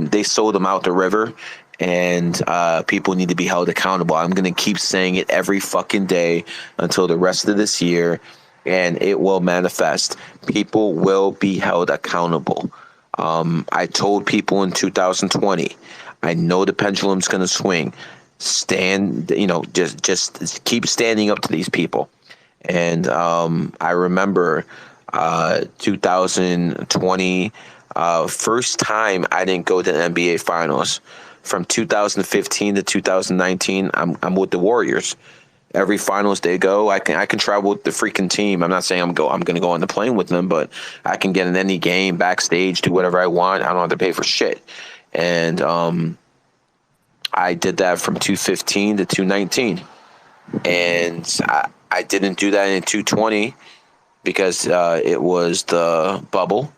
they sold them out the river. And people need to be held accountable. I'm going to keep saying it every fucking day until the rest of this year, and it will manifest. People will be held accountable. I told people in 2020, I know the pendulum's going to swing. Stand, just keep standing up to these people. And I remember 2020, first time I didn't go to the NBA Finals. From 2015 to 2019, I'm with the Warriors. Every finals they go, I can travel with the freaking team. I'm not saying I'm going to go on the plane with them, but I can get in any game backstage, do whatever I want. I don't have to pay for shit. And I did that from 215 to 219, and I didn't do that in 220 because it was the bubble.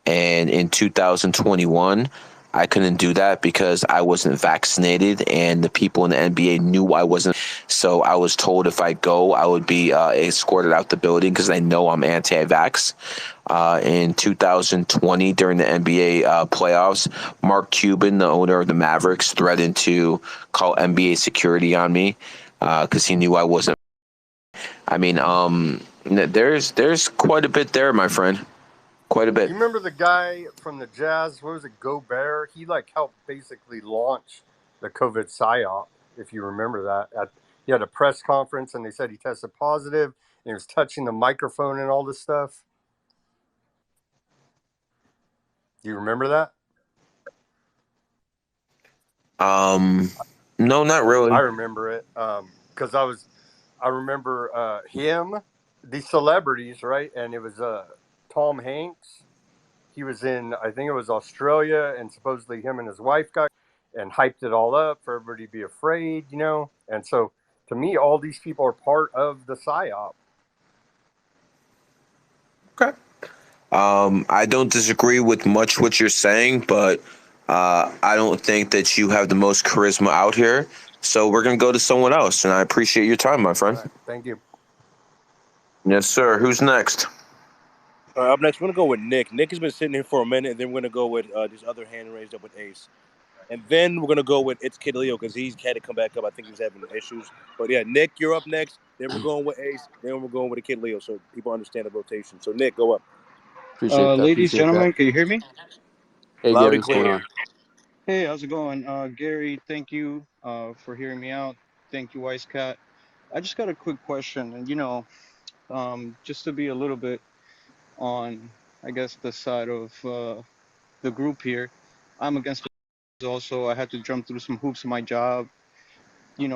And in 2021, I couldn't do that because I wasn't vaccinated, and the people in the NBA knew I wasn't. So I was told if I go, I would be escorted out the building because they know I'm anti-vax. In 2020, during the NBA playoffs, Mark Cuban, the owner of the Mavericks, threatened to call NBA security on me because he knew I wasn't. I mean, there's quite a bit there, my friend. Quite a bit. You remember the guy from the Jazz? What was it, Gobert? He like helped basically launch the COVID psyop. If you remember that, he had a press conference and they said he tested positive and he was touching the microphone and all this stuff. Do you remember that? No, not really. I remember it because I remember him, the celebrities, right? And it was Tom Hanks. He was in, I think it was Australia, and supposedly him and his wife got and hyped it all up for everybody to be afraid, you know. And so, to me, all these people are part of the psyop. Okay. I don't disagree with much what you're saying, but I don't think that you have the most charisma out here. So we're gonna go to someone else, and I appreciate your time, my friend. All right, thank you. Yes, sir. Who's next? Up next, we're gonna go with Nick. Nick has been sitting here for a minute, and then we're gonna go with this other hand raised up with Ace, and then we're gonna go with It's Kid Leo because he's had to come back up. I think he was having issues. But yeah, Nick, you're up next. Then we're going with Ace. Then we're going with the Kid Leo, so people understand the rotation. So Nick, go up. Appreciate that. Ladies, gentlemen, can you hear me? Hey, Loud Gary, and what's going clear. on? Hey, how's it going? Gary, thank you for hearing me out. Thank you, Wise Cat. I just got a quick question, and just to be a little bit on, I guess, the side of the group here, I'm against it also. I had to jump through some hoops in my job,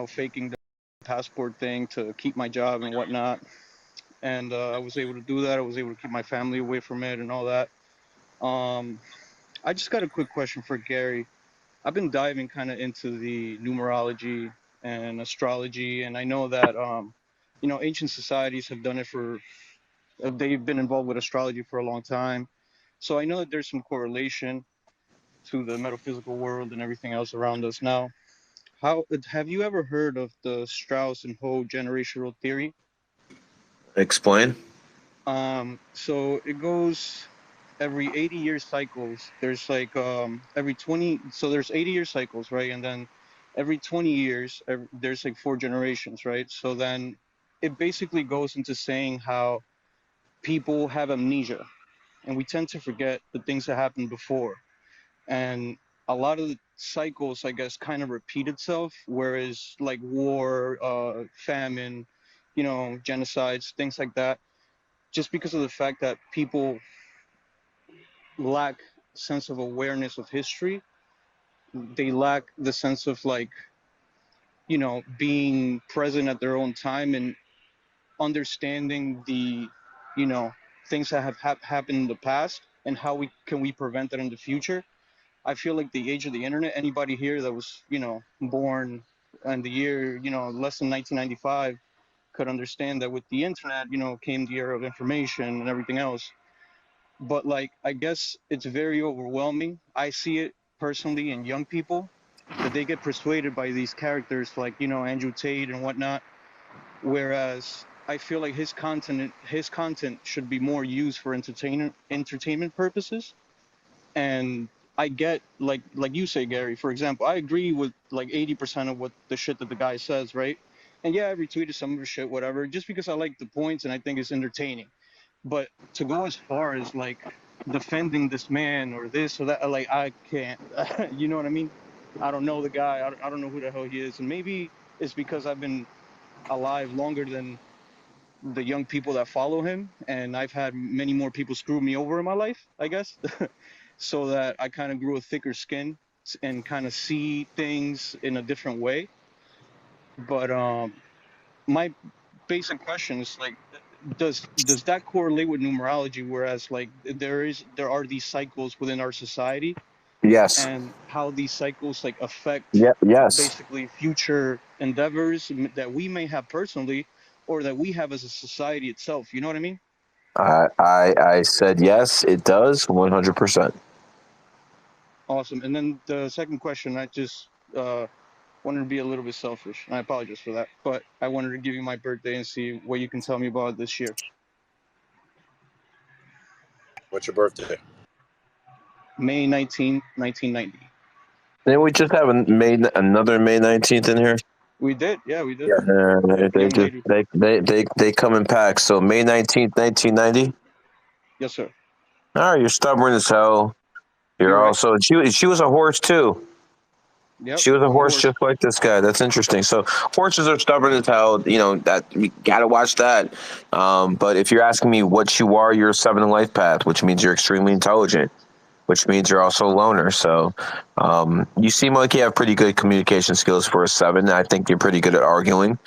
faking the passport thing to keep my job and whatnot. And I was able to do that. I was able to keep my family away from it and all that. Um, I just got a quick question for Gary. I've been diving kind of into the numerology and astrology, and I know that ancient societies have done it for they've been involved with astrology for a long time. So I know that there's some correlation to the metaphysical world and everything else around us. Now, how have you ever heard of the Strauss and Ho generational theory? Explain. So it goes every 80-year cycles. There's like every 20, so there's 80-year cycles, right? And then every 20 years, there's like four generations, right? So then it basically goes into saying how people have amnesia and we tend to forget the things that happened before. And a lot of the cycles, I guess, kind of repeat itself, whereas like war, famine, genocides, things like that, just because of the fact that people lack sense of awareness of history. They lack the sense of like, being present at their own time and understanding the, you know, things that have happened in the past and how we prevent that in the future. I feel like the age of the internet, anybody here that was, born in the year, less than 1995 could understand that with the internet, came the era of information and everything else. But like I guess it's very overwhelming. I see it personally in young people that they get persuaded by these characters like Andrew Tate and whatnot. Whereas I feel like his content should be more used for entertainment purposes. And I get like you say, Gary. For example, I agree with like 80% of what the shit that the guy says, right? And yeah, I retweeted some of his shit, whatever, just because I like the points and I think it's entertaining. But to go as far as like defending this man or this or that, like I can't. You know what I mean? I don't know the guy. I don't know who the hell he is, and maybe it's because I've been alive longer than the young people that follow him, and I've had many more people screw me over in my life, I guess. So that I kind of grew a thicker skin and kind of see things in a different way. But my basic question is like, does that correlate with numerology? Whereas like there are these cycles within our society, Yes. and how these cycles like affect Yeah. Yes. basically future endeavors that we may have personally or that we have as a society itself. You know what I mean? I said yes. It does 100%. Awesome. And then the second question, I just wanted to be a little bit selfish, and I apologize for that, but I wanted to give you my birthday and see what you can tell me about this year. What's your birthday? May 19th, 1990. Then we just haven't made another May 19th in here. We did, yeah, we did. Yeah. With the They young just lady. they come in packs. So May 19th, 1990. Yes, sir. All right, you're stubborn as hell. You're You're right. also she was a horse too. Yep, She was a I'm a horse horse. just like this guy. That's interesting. So horses are stubborn as hell. You know that we gotta watch that. But if you're asking me what you are, you're a seven in life path, which means you're extremely intelligent, which means you're also a loner. So you seem like you have pretty good communication skills for a seven. I think you're pretty good at arguing.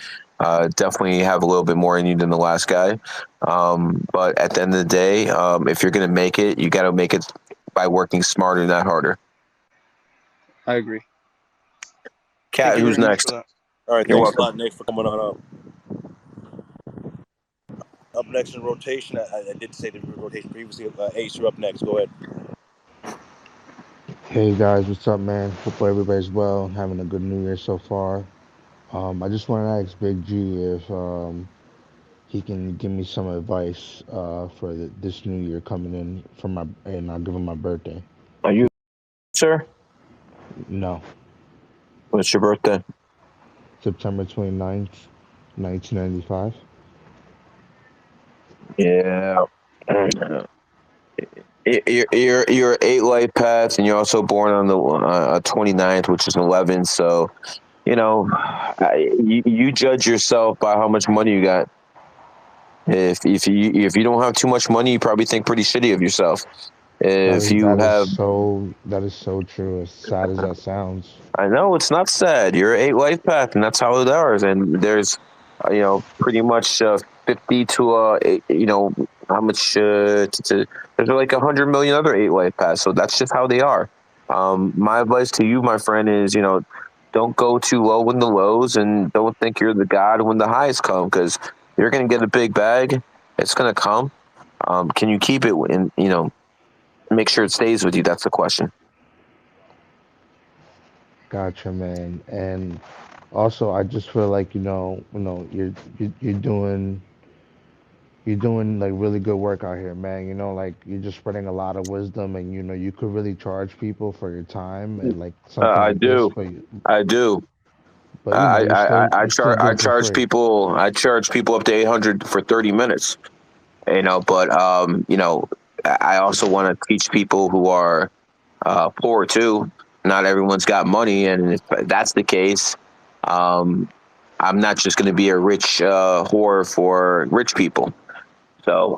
Definitely have a little bit more in you than the last guy. But at the end of the day, if you're gonna make it, you got to make it by working smarter, not harder. I agree. Thank Cat, you who's very much for next? that. All right. You're Thanks a welcome. lot, Nick, for coming on up. Up next in rotation, I did say the rotation previously. Ace, you're up next. Go ahead. Hey guys, what's up, man? Hope everybody's well and having a good New Year so far. I just want to ask Big G if he can give me some advice for this New Year coming in for my and I'll give him my birthday. Are you, sir? No, What's your birthday? September 29th, 1995. Yeah. You're 8 life paths, and you're also born on the 29th, which is 11. So you judge yourself by how much money you got. If you don't have too much money, you probably think pretty shitty of yourself. That If is you that is have so that is so true. As sad as that sounds. I know it's not sad. You're 8 life path, and that's how it is. And there's, pretty much 50 to how much there's like 100 million other 8 life paths. So that's just how they are. My advice to you, my friend, is don't go too low in the lows, and don't think you're the god when the highs come, because you're gonna get a big bag. It's gonna come. Can you keep it and make sure it stays with you? That's the question. Gotcha, man. And also, I just feel like you're doing like really good work out here, man. Like you're just spreading a lot of wisdom, and you could really charge people for your time and like something I like this, do. I do. you're you're still doing I it for charge free. people up to 800 for 30 minutes. But I also want to teach people who are poor too. Not everyone's got money, and if that's the case, um, I'm not just going to be a rich whore for rich people. So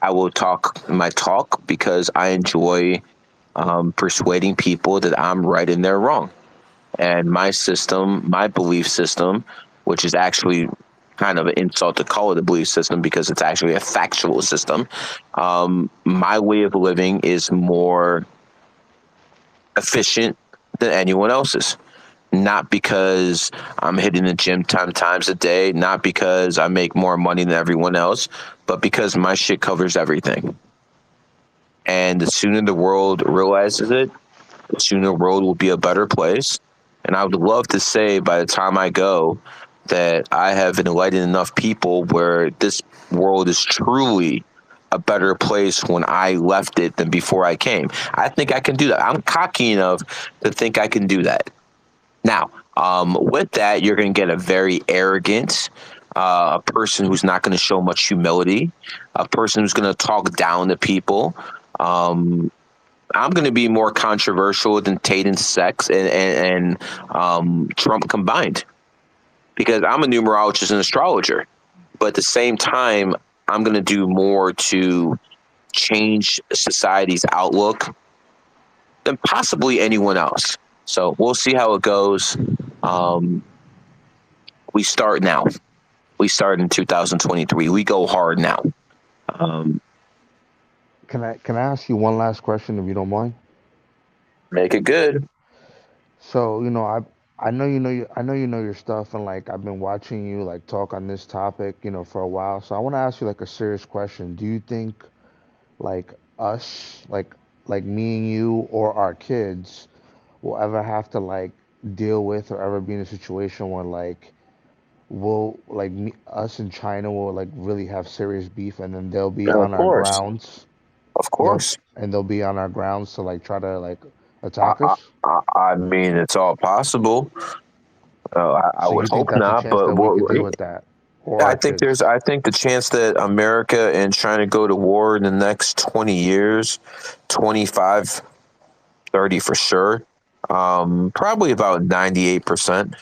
I will talk my talk because I enjoy persuading people that I'm right and they're wrong. And my system, my belief system, which is actually kind of an insult to call it a belief system because it's actually a factual system. My way of living is more efficient than anyone else's. Not because I'm hitting the gym 10 times a day, not because I make more money than everyone else, but because my shit covers everything. And the sooner the world realizes it, the sooner the world will be a better place. And I would love to say by the time I go that I have enlightened enough people where this world is truly a better place when I left it than before I came. I think I can do that. I'm cocky enough to think I can do that. Now, with that, you're going to get a very arrogant, a person who's not going to show much humility, a person who's going to talk down to people. Um, I'm going to be more controversial than Tate and Sex and Trump combined because I'm a numerologist and astrologer. But at the same time, I'm going to do more to change society's outlook than possibly anyone else. So we'll see how it goes. Um, we start now. We start in 2023. We go hard now. Um, Can I ask you one last question if you don't mind? make it good. So, I know you know your stuff, and like I've been watching you like talk on this topic, for a while. So I want to ask you like a serious question. Do you think like us, like me and you or our kids will ever have to like deal with or ever be in a situation where like we'll like us and China will like really have serious beef, and then they'll be Of on our course. grounds. Of They'll course. and they'll be on our grounds to like try to like I, attack I, us. I mean, it's all possible. I So would you think hope that's a not, chance but that we could deal with that, or our kids? I think the chance that America and China go to war in the next 20 years, 25, 30 for sure. Probably about 98%.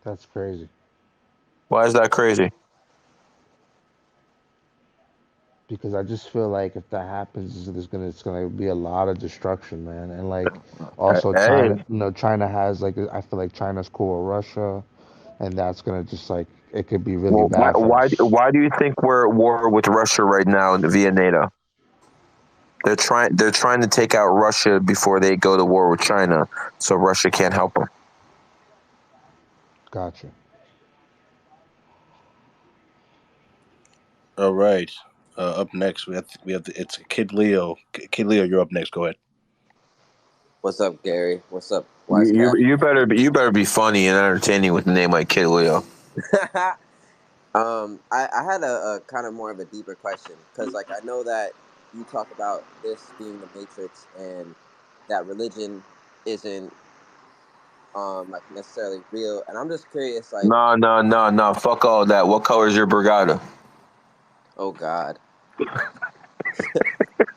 That's crazy. Why is that crazy? Because I just feel like if that happens, it's gonna be a lot of destruction, man. And like also Hey, China, China has like I feel like China's cool with Russia, and that's gonna just like it could be really well, bad for us. why do you think we're at war with Russia right now via NATO? They're trying to take out Russia before they go to war with China, so Russia can't help them. Gotcha. All right. Up next, it's Kid Leo. Kid Leo, you're up next. Go ahead. What's up, Gary? What's up, Wisecrack? You better be funny and entertaining with a name like Kid Leo. I had a kind of more of a deeper question because, like, I know that you talk about this being the Matrix and that religion isn't like necessarily real, and I'm just curious, like, No, no, no, no. Fuck all that. What color is your Brigada? oh God,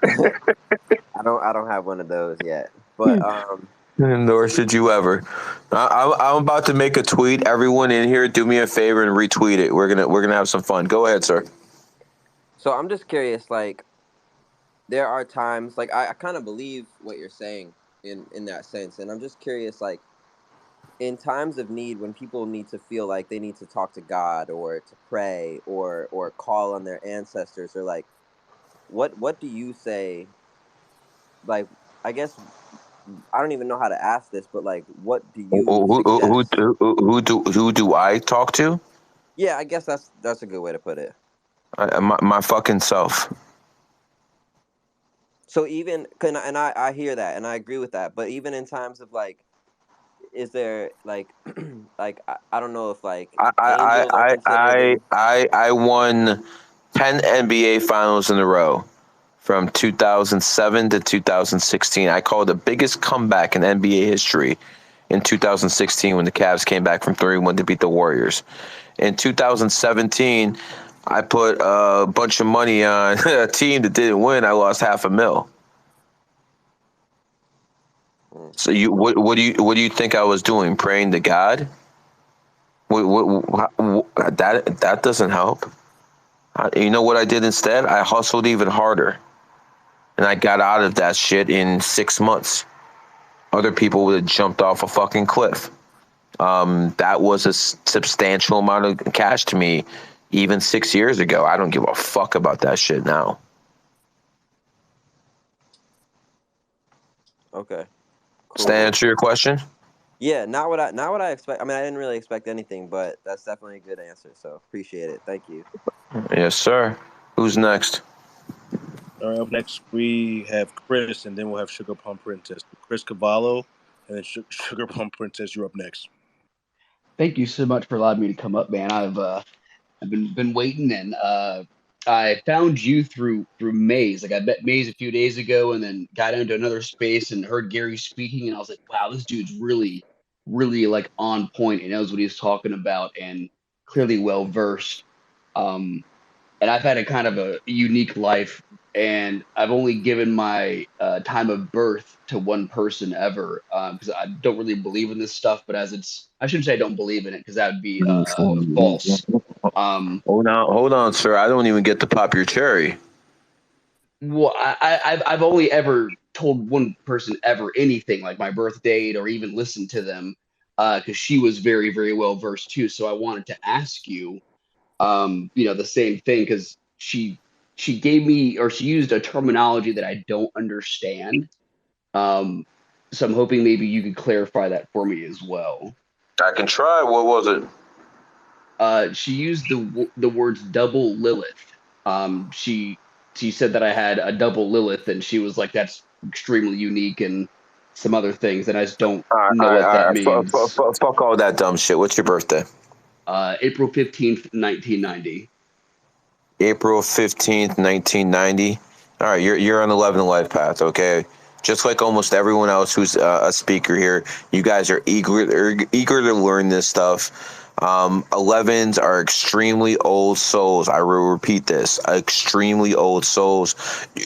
I don't have one of those yet. But Nor should you ever. I'm about to make a tweet. Everyone in here, do me a favor and retweet it. We're gonna have some fun. Go ahead, sir. so I'm just curious, like there are times like I kind of believe what you're saying in that sense, and I'm just curious, like in times of need when people need to feel like they need to talk to God or to pray or call on their ancestors or like what do you say, like I guess I don't even know how to ask this, but like what do you suggest? Who do I talk to? Yeah, I guess that's a good way to put it. My fucking self. So even and I hear that and I agree with that, but even in times of like is there like like I don't know if like angels are considered in. I won 10 NBA finals in a row from 2007 to 2016. I call it the biggest comeback in NBA history in 2016 when the Cavs came back from 3-1 to beat the Warriors. In 2017, I put a bunch of money on a team that didn't win. I lost $500,000. So what do you think I was doing? Praying to God? That doesn't help. You know what I did instead? I hustled even harder, and I got out of that shit in 6 months. Other people would have jumped off a fucking cliff. That was a substantial amount of cash to me even 6 years ago. I don't give a fuck about that shit now. Okay, Does that cool. answer your question? Yeah, not what I expect. I mean, I didn't really expect anything, but that's definitely a good answer. So appreciate it. Thank you. Yes, sir. Who's next? All right, up next we have Chris, and then we'll have Sugar Plum Princess. Chris Cavallo, and then Sugar Plum Princess. You're up next. Thank you so much for allowing me to come up, man. I've been waiting, and I found you through Maze. Like I met Maze a few days ago, and then got into another space and heard Gary speaking, and I was like, wow, this dude's really like on point and knows what he's talking about, and clearly well versed. Um, and I've had a kind of a unique life, and I've only given my time of birth to one person ever because I don't really believe in this stuff. But as I shouldn't say I don't believe in it because that would be false. Hold on, sir. I don't even get to pop your cherry. Well, I've only ever told one person ever anything like my birth date or even listened to them because she was very well versed too. So I wanted to ask you the same thing because she gave me or she used a terminology that I don't understand. Um, so I'm hoping maybe you could clarify that for me as well. I can try. What was it? She used the words double Lilith. She said that I had a double Lilith, and she was like, "That's extremely unique," and some other things, and I just don't know what that means. Fuck all that dumb shit. What's your birthday? April 15th, 1990. April 15th, 1990. All right, you're on the 11 life path, okay? Just like almost everyone else who's a speaker here, you guys are eager to learn this stuff. 11s are extremely old souls. I will repeat this: extremely old souls.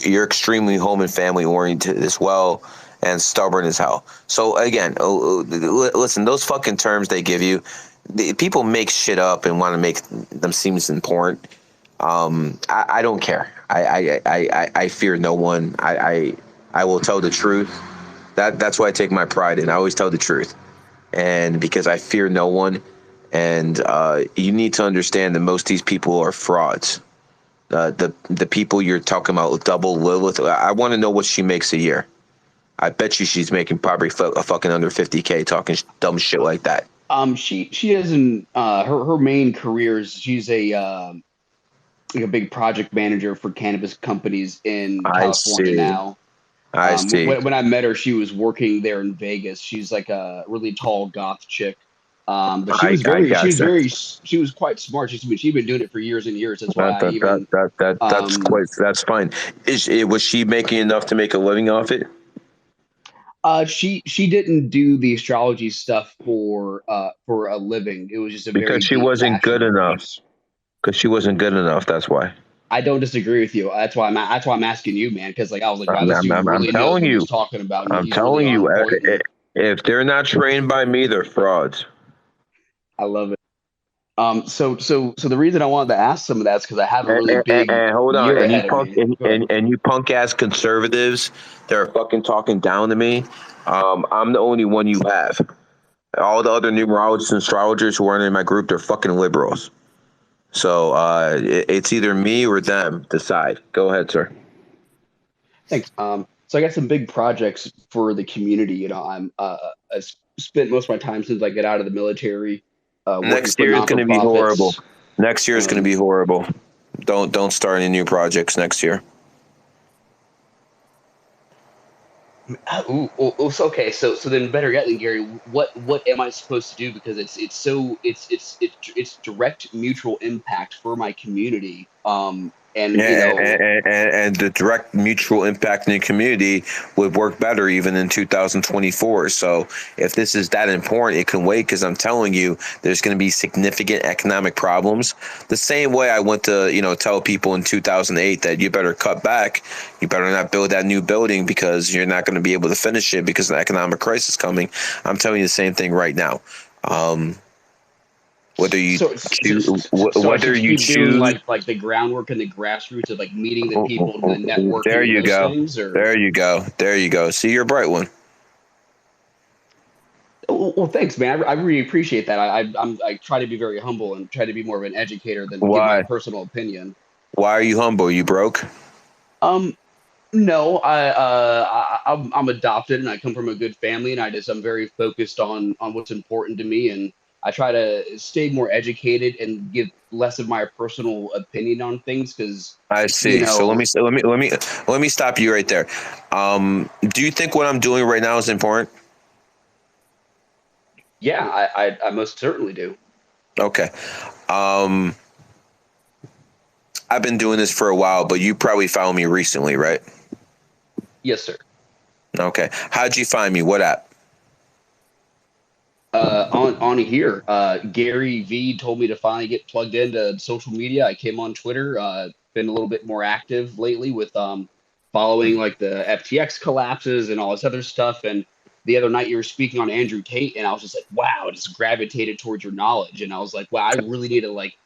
You're extremely home and family oriented as well, and stubborn as hell. So again, listen, those fucking terms they give you, people make shit up and want to make them seem important. I don't care. I fear no one. I will tell the truth. That's why I take my pride in. I always tell the truth, and because I fear no one. And you need to understand that most of these people are frauds. The people you're talking about, double Lilith. I want to know what she makes a year. I bet you she's making probably a fucking under 50K talking dumb shit like that. She doesn't her main career is she's like a big project manager for cannabis companies in I California see. now. I see. When I met her, she was working there in Vegas. She's like a really tall goth chick. But I gotcha. she was quite smart. She'd been doing it for years and years. That's why I even That's fine. Was she making enough to make a living off it? she didn't do the astrology stuff for a living. It was just a Because very she deep wasn't passion good of enough. hers. Because she wasn't good enough. That's why. I don't disagree with you. That's why I'm asking you, man, because like I was like, wow, I'm, this I'm, dude I'm, I'm really knows telling what you. he's talking about, and I'm he's really telling on you. point. And If they're not trained by me, they're frauds. I love it. So the reason I wanted to ask some of that is because I have a really big And hold on, year and you ahead of punk me. Go ahead. and you punk ass conservatives that are fucking talking down to me. I'm the only one you have. All the other numerologists and astrologers who aren't in my group, they're fucking liberals. So it's either me or them. Decide. Go ahead, sir. Thanks. So I got some big projects for the community. I spent most of my time since I get out of the military, working Next for year is going to be horrible. non-for-profits. Next year is going to Um, be horrible. Don't start any new projects next year. so okay. So then, better yet, then Gary, what am I supposed to do? Because it's direct mutual impact for my community. And you Yeah, know, and the direct mutual impact in the community would work better even in 2024. So if this is that important, it can wait because I'm telling you, there's going to be significant economic problems. The same way I went to, tell people in 2008 that you better cut back, you better not build that new building because you're not going to be able to finish it because of the economic crisis coming. I'm telling you the same thing right now. Um, whether you so choose, so I should whether just you keep doing choose. like the groundwork and the grassroots of like meeting the people and the There networking and you those go. things, or There you go. There you go. See, you're a bright one. well, thanks, man. I really appreciate that. I try to be very humble and try to be more of an educator than give my Why? personal opinion. Why are you humble? You broke? Um, no, I'm adopted and I come from a good family, and I'm very focused on what's important to me, and I try to stay more educated and give less of my personal opinion on things because I you see. So know, let me stop you right there. Do you think what I'm doing right now is important? yeah, I most certainly do. Okay. Um, I've been doing this for a while, but you probably found me recently, right? Yes, sir. Okay. How'd you find me? What app? On here, Gary V told me to finally get plugged into social media. I came on Twitter, been a little bit more active lately with following like the FTX collapses and all this other stuff. And the other night you were speaking on Andrew Tate, and I was just like, wow, it just gravitated towards your knowledge. And I was like, wow, I really need to like,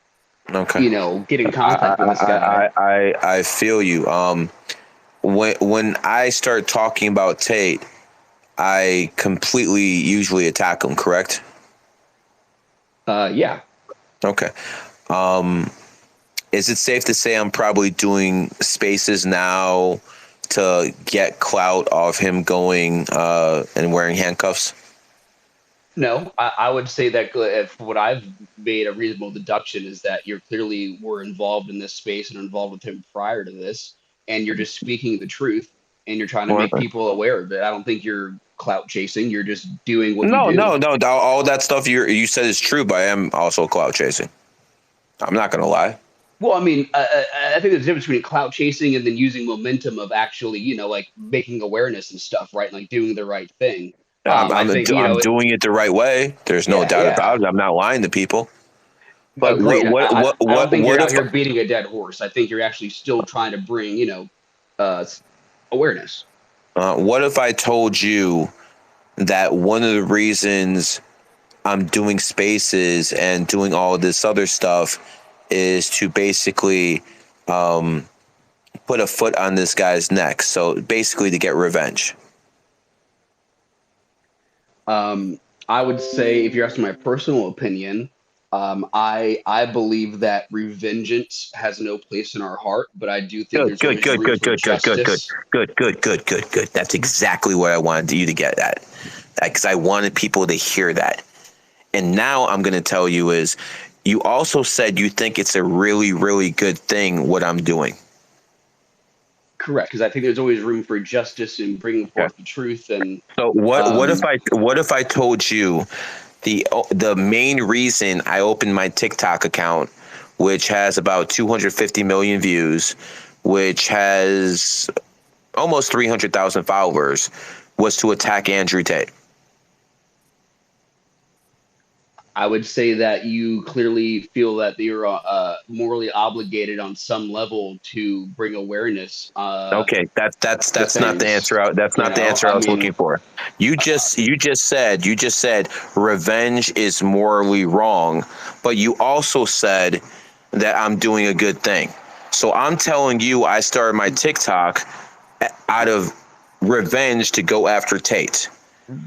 Okay. get in I contact with I this guy. I feel you. When I start talking about Tate, I completely usually attack him. Correct? Yeah. Okay. Um, is it safe to say I'm probably doing spaces now to get clout off him going and wearing handcuffs? No, I would say that if what I've made a reasonable deduction is that you're clearly were involved in this space and involved with him prior to this, and you're just speaking the truth and you're trying to Or- make people aware of it. I don't think you're clout chasing. You're just doing what you No, do. no, no. All that stuff you said is true, but I am also clout chasing. I'm not gonna lie. Well, I mean, I think there's a difference between clout chasing and then using momentum of actually, like making awareness and stuff, right? Like doing the right thing. I think, I'm doing it the right way. There's no yeah, doubt yeah. about it. I'm not lying to people. But Agreed. I don't think you're what out if here beating a dead horse. I think you're actually still trying to bring, awareness. what if I told you that one of the reasons I'm doing spaces and doing all this other stuff is to basically put a foot on this guy's neck. So basically to get revenge. I would say, if you're asking my personal opinion, I believe that revengeance has no place in our heart, but I do think Good, there's good, always good, room good, for good, good, good, good, justice. good, good, good, good, good. That's exactly what I wanted you to get at. Because I wanted people to hear that. And now I'm going to tell you is you also said you think it's a really, really good thing what I'm doing. Correct, because I think there's always room for justice and bringing Okay. forth the truth. And So what if I told you the main reason I opened my TikTok account, which has about 250 million views, which has almost 300,000 followers, was to attack Andrew Tate. I would say that you clearly feel that you're morally obligated on some level to bring awareness Okay, to that's not the things. answer. That's You not the know, answer I I was looking mean, for. You just said revenge is morally wrong, but you also said that I'm doing a good thing. So I'm telling you, I started my TikTok out of revenge to go after Tate.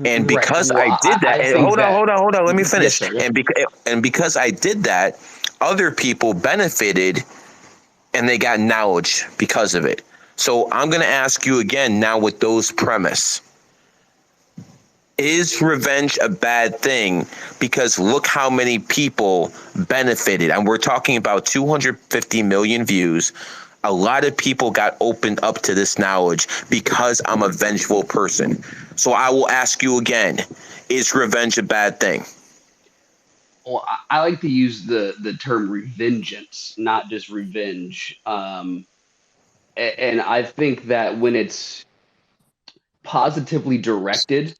And right. because Well, I did that, I and think that, hold on, let me yes, finish. sir. Yep. And because I did that, other people benefited and they got knowledge because of it. So I'm going to ask you again now with those premise. Is revenge a bad thing? Because look how many people benefited. And we're talking about 250 million views. A lot of people got opened up to this knowledge because I'm a vengeful person. So I will ask you again, is revenge a bad thing? Well, I like to use the term revengeance, not just revenge. And I think that when it's positively directed,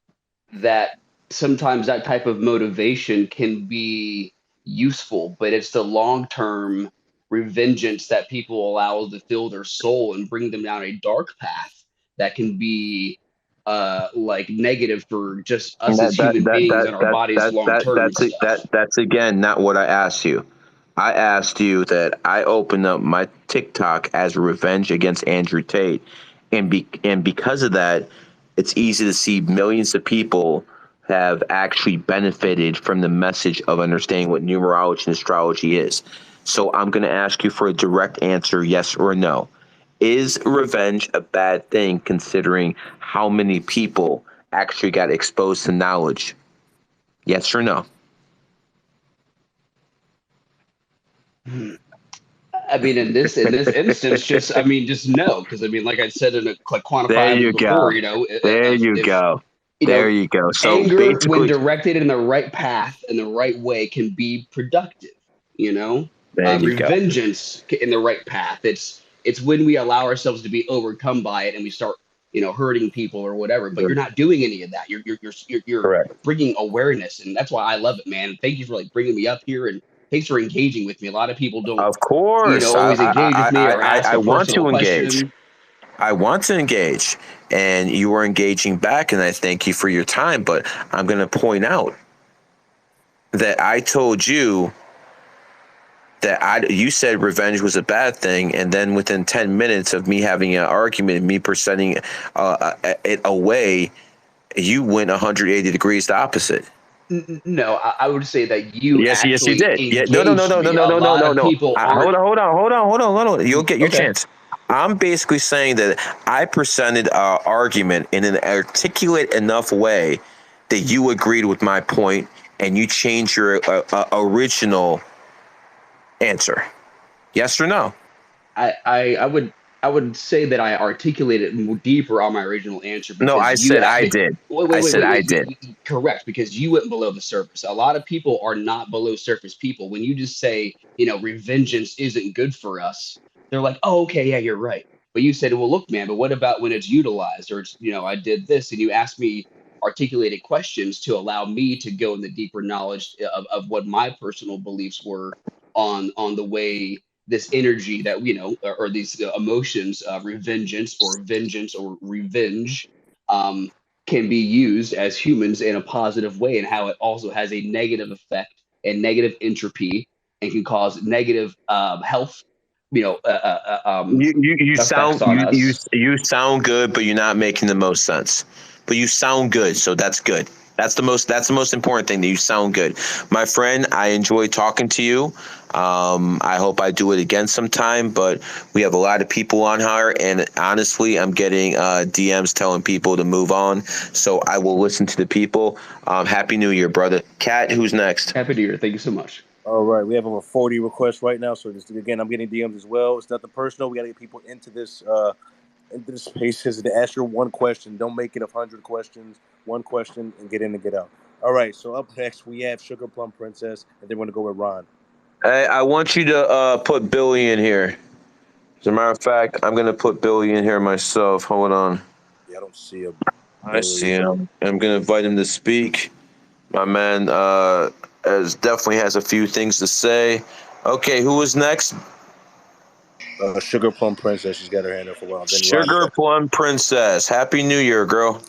that sometimes that type of motivation can be useful, but it's the long term revengeance that people allow to fill their soul and bring them down a dark path that can be like negative for just us That as that human that beings that and our that bodies that long that term and that's stuff. that's again not what I asked you. I asked you that I opened up my TikTok as revenge against Andrew Tate, and because of that, it's easy to see millions of people have actually benefited from the message of understanding what numerology and astrology is. So I'm going to ask you for a direct answer, yes or no. Is revenge a bad thing considering how many people actually got exposed to knowledge? Yes or no? Hmm. I mean, in this instance, just I mean, just no, because I mean, like I said in a like There quantifiably you before, go. you know, There if you go. you There know, you go. So anger when basically, directed in the right path and the right way can be productive. You know, there you go. revengeance in the right path. It's when we allow ourselves to be overcome by it and we start, hurting people or whatever. But you're not doing any of that. You're Correct. bringing awareness, and that's why I love it, man. Thank you for like bringing me up here, and thanks for engaging with me. A lot of people don't, Of course, always engage with me or ask I a want personal to engage. question. I want to engage, and you were engaging back, and I thank you for your time. But I'm going to point out that I told you that you said revenge was a bad thing, and then within 10 minutes of me having an argument and me presenting it away, you went 180 degrees the opposite. No, I would say that you Yes, you actually did. Yeah, engaged me. A lot of no. people aren't. Hold on. You'll get your Okay. chance. I'm basically saying that I presented an argument in an articulate enough way that you agreed with my point and you changed your original answer. Yes or no? I would say that I articulated more deeper on my original answer No, because I you said I wait did. wait I wait wait said wait I wait did. correct, because you went below the surface. A lot of people are not below surface people. When you just say, revengeance isn't good for us, they're like, oh, okay, yeah, you're right. But you said, well, look, man, but what about when it's utilized, or it's, I did this, and you asked me articulated questions to allow me to go in the deeper knowledge of what my personal beliefs were on the way this energy that or these emotions, vengeance or revenge, um, can be used as humans in a positive way, and how it also has a negative effect and negative entropy and can cause negative health, You effects sound on us. you sound good, but you're not making the most sense. But you sound good, so that's good. That's the most important thing, that you sound good, my friend. I enjoy talking to you. I hope I do it again sometime. But we have a lot of people on here, and honestly, I'm getting DMs telling people to move on. So I will listen to the people. Happy New Year, brother. Kat, who's next? Happy New Year. Thank you so much. All right, we have over 40 requests right now. So just again, I'm getting DMs as well. It's nothing personal. We got to get people into this spaces to ask your one question. Don't make it 100 questions. One question and get in and get out. All right. So up next we have Sugar Plum Princess, and then we're gonna go with Ron. Hey, I want you to put Billy in here. As a matter of fact, I'm gonna put Billy in here myself. Hold on. Yeah, I don't see a I see Billy. him. I'm gonna invite him to speak. My man, as definitely has a few things to say. Okay, who is next? Sugar Plum Princess. She's got her hand up for a while. Then Ronnie. Sugar Plum Princess. Happy New Year, girl.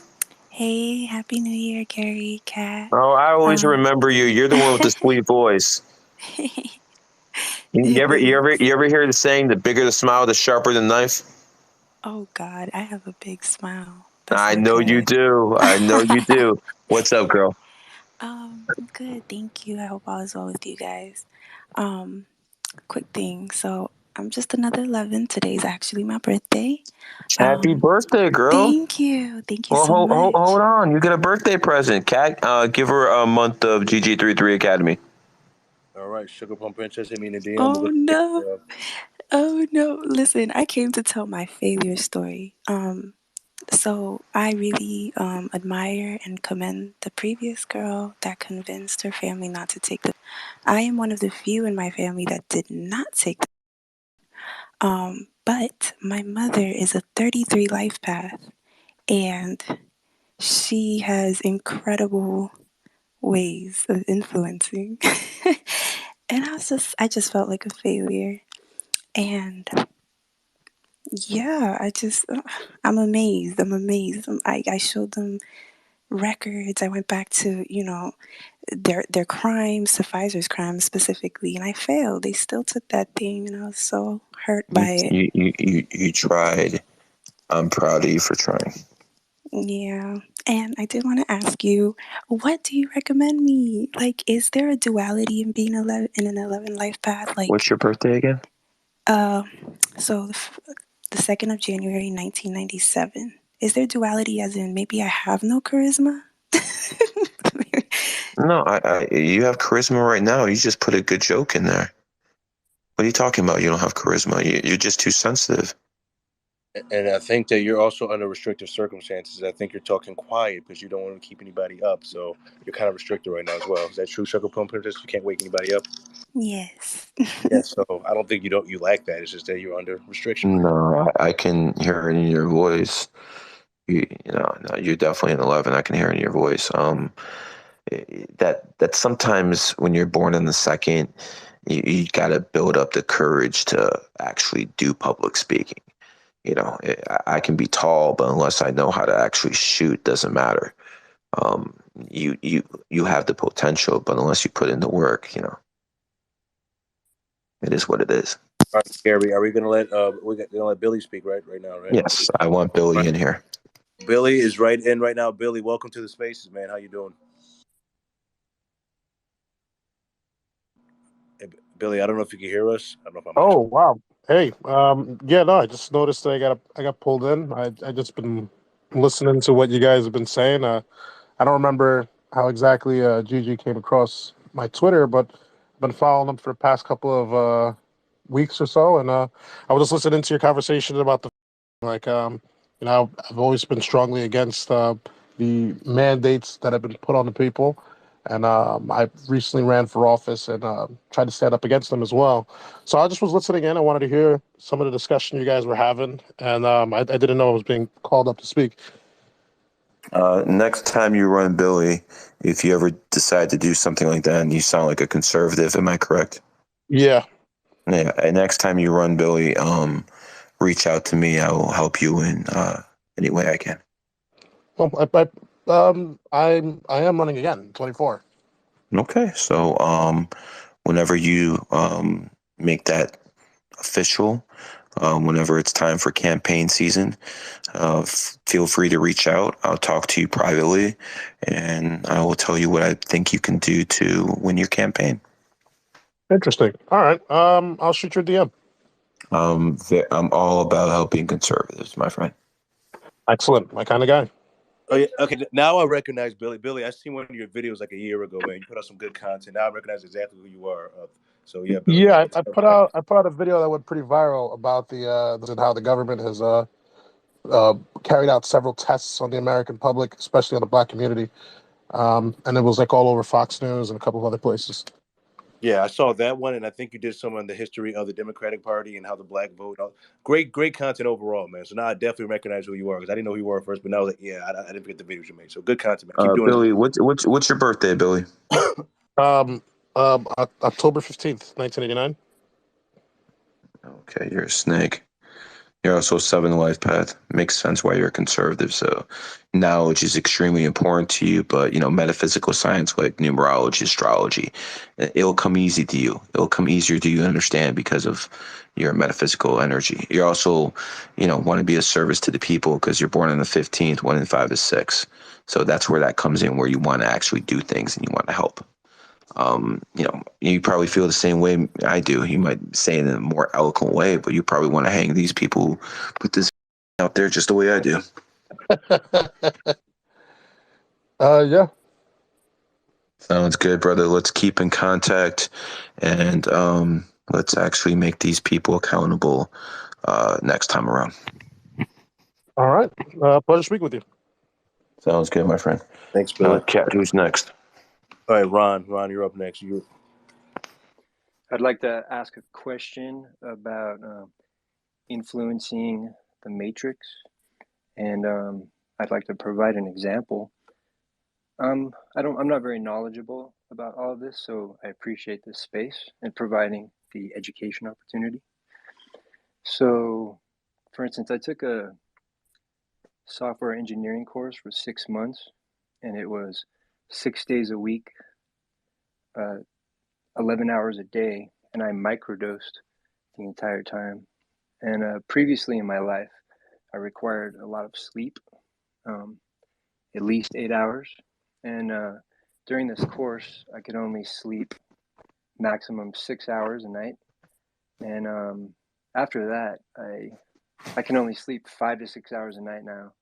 Hey, Happy New Year, Gary, Kat. Oh, I always remember you. You're the one with the sweet voice. You ever hear the saying, the bigger the smile, the sharper the knife? Oh God, I have a big smile. That's I not know you good. do. I know you do. What's up, girl? Good, thank you. I hope all is well with you guys. Quick thing. So I'm just another 11. Today's actually my birthday. Happy birthday, girl. Thank you. Thank you Well, so much. hold on. You get a birthday present. Cat, give her a month of GG33 Academy. All right, Sugar Plum Princess. Hit me in the DM. Oh no. Oh no. Listen, I came to tell my failure story. So I really admire and commend the previous girl that convinced her family not to take the. I am one of the few in my family that did not take the. But my mother is a 33 life path, and she has incredible ways of influencing. And I just felt like a failure. And yeah, I'm amazed. I'm amazed. I showed them records. I went back to, their crimes, to Pfizer's crimes specifically, and I failed. They still took that thing, and I was so hurt by it. You tried. I'm proud of you for trying. Yeah. And I did want to ask you, what do you recommend me? Like, is there a duality in being 11 in an 11 life path? What's your birthday again? Uh, so the 2nd of January, 1997. Is there duality as in maybe I have no charisma? No, you have charisma right now. You just put a good joke in there. What are you talking about? You don't have charisma. You're just too sensitive. And I think that you're also under restrictive circumstances. I think you're talking quiet because you don't want to keep anybody up. So you're kind of restricted right now as well. Is that true, Sugar Plum Princess? You can't wake anybody up. Yes. Yeah. So I don't think you lack that. It's just that you're under restriction. No, I can hear it in your voice. No, you're definitely an 11. I can hear it in your voice. That sometimes when you're born in the second, you got to build up the courage to actually do public speaking. I can be tall, but unless I know how to actually shoot, doesn't matter. Um, you have the potential, but unless you put in the work, it is what it is. All right, Gary, are we gonna let Billy speak right now, right? Yes, I want Billy in here. Billy is right in right now. Billy, welcome to the Spaces, man. How you doing? Hey, Billy, I don't know if you can hear us. I don't know if I'm Oh wow! Hey, yeah, no, I just noticed that I got pulled in. I just been listening to what you guys have been saying. I don't remember how exactly Gigi came across my Twitter, but I've been following them for the past couple of weeks or so, and I was just listening to your conversation about the like I've always been strongly against the mandates that have been put on the people, and I recently ran for office and tried to stand up against them as well. So I just was listening in. I wanted to hear some of the discussion you guys were having, and I didn't know I was being called up to speak. Next time you run Billy, if you ever decide to do something like that and you sound like a conservative, am I correct? Yeah. Yeah. And next time you run Billy, reach out to me. I will help you in any way I can. Well, I am running again, 24. Okay. So whenever you make that official, whenever it's time for campaign season, feel free to reach out. I'll talk to you privately, and I will tell you what I think you can do to win your campaign. Interesting. All right. I'll shoot your DM. I'm all about helping conservatives, my friend. Excellent. My kind of guy. Oh yeah, okay. Now I recognize Billy. Billy, I seen one of your videos like a year ago, man. You put out some good content. Now I recognize exactly who you are. So yeah, Billy. Yeah, I put out a video that went pretty viral about and how the government has carried out several tests on the American public, especially on the black community. And it was like all over Fox News and a couple of other places. Yeah, I saw that one, and I think you did some on the history of the Democratic Party and how the black vote. Great content overall, man. So now I definitely recognize who you are because I didn't know who you were at first, but now I was like, yeah, I didn't forget the videos you made. So good content, man. Keep doing Billy, what's your birthday, Billy? Um, October 15th, 1989. Okay, you're a snake. You're also a seven life path. Makes sense why you're a conservative. So knowledge is extremely important to you, but metaphysical science like numerology, astrology, it'll come easy to you. It'll come easier to you to understand because of your metaphysical energy. You're also, want to be a service to the people because you're born on the 15th, 1 in 5 is 6. So that's where that comes in, where you want to actually do things and you want to help. You probably feel the same way I do. You might say it in a more eloquent way, but you probably want to hang these people who put this out there just the way I do. Yeah. Sounds good, brother. Let's keep in contact and let's actually make these people accountable next time around. All right. Pleasure speaking with you. Sounds good, my friend. Thanks, Billy. Kat, who's next? All right, Ron. Ron, you're up next. I'd like to ask a question about influencing the matrix, and I'd like to provide an example. I'm not very knowledgeable about all of this, so I appreciate this space and providing the education opportunity. So, for instance, I took a software engineering course for 6 months, and it was 6 days a week, 11 hours a day, and I microdosed the entire time. And previously in my life, I required a lot of sleep, at least 8 hours. And during this course, I could only sleep maximum 6 hours a night. And after that, I can only sleep 5 to 6 hours a night now.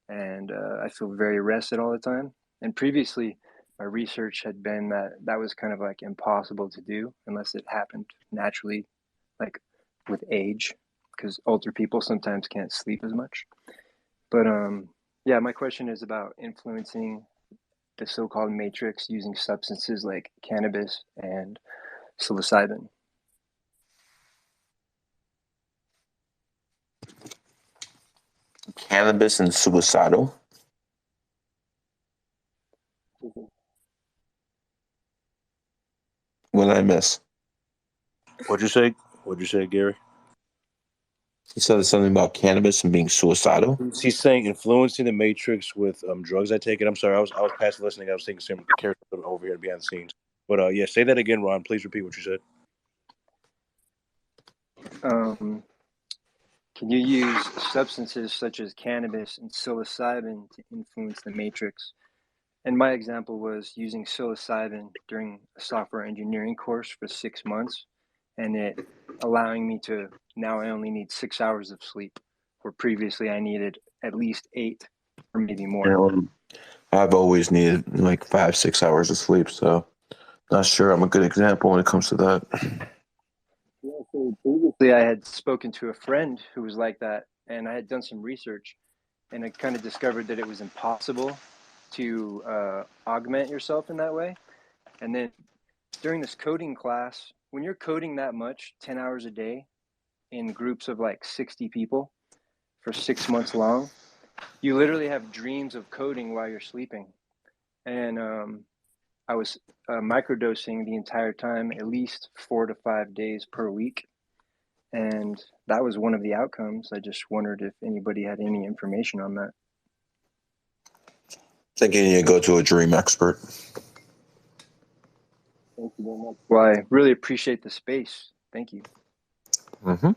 And I feel very rested all the time. And previously, my research had been that that was kind of like impossible to do unless it happened naturally, like with age, because older people sometimes can't sleep as much. But yeah, my question is about influencing the so-called matrix using substances like cannabis and psilocybin. Cannabis and suicidal. What did I miss? What'd you say? What'd you say, Gary? He said something about cannabis and being suicidal. He's saying influencing the matrix with drugs I take it. I'm sorry, I was past listening. I was thinking some character over here behind the scenes. But yeah, say that again, Ron. Please repeat what you said. Can you use substances such as cannabis and psilocybin to influence the matrix? And my example was using psilocybin during a software engineering course for 6 months, and it allowing me to now I only need 6 hours of sleep, where previously I needed at least 8 or maybe more. I've always needed like 5, 6 hours of sleep, so not sure I'm a good example when it comes to that. Yeah, so previously I had spoken to a friend who was like that, and I had done some research, and I kind of discovered that it was impossible to augment yourself in that way. And then during this coding class, when you're coding that much, 10 hours a day in groups of like 60 people for 6 months long, you literally have dreams of coding while you're sleeping. And I was microdosing the entire time, at least 4 to 5 days per week. And that was one of the outcomes. I just wondered if anybody had any information on that. Thinking you go to a dream expert. Thank you very much. Well, I really appreciate the space. Thank you. Mm-hmm.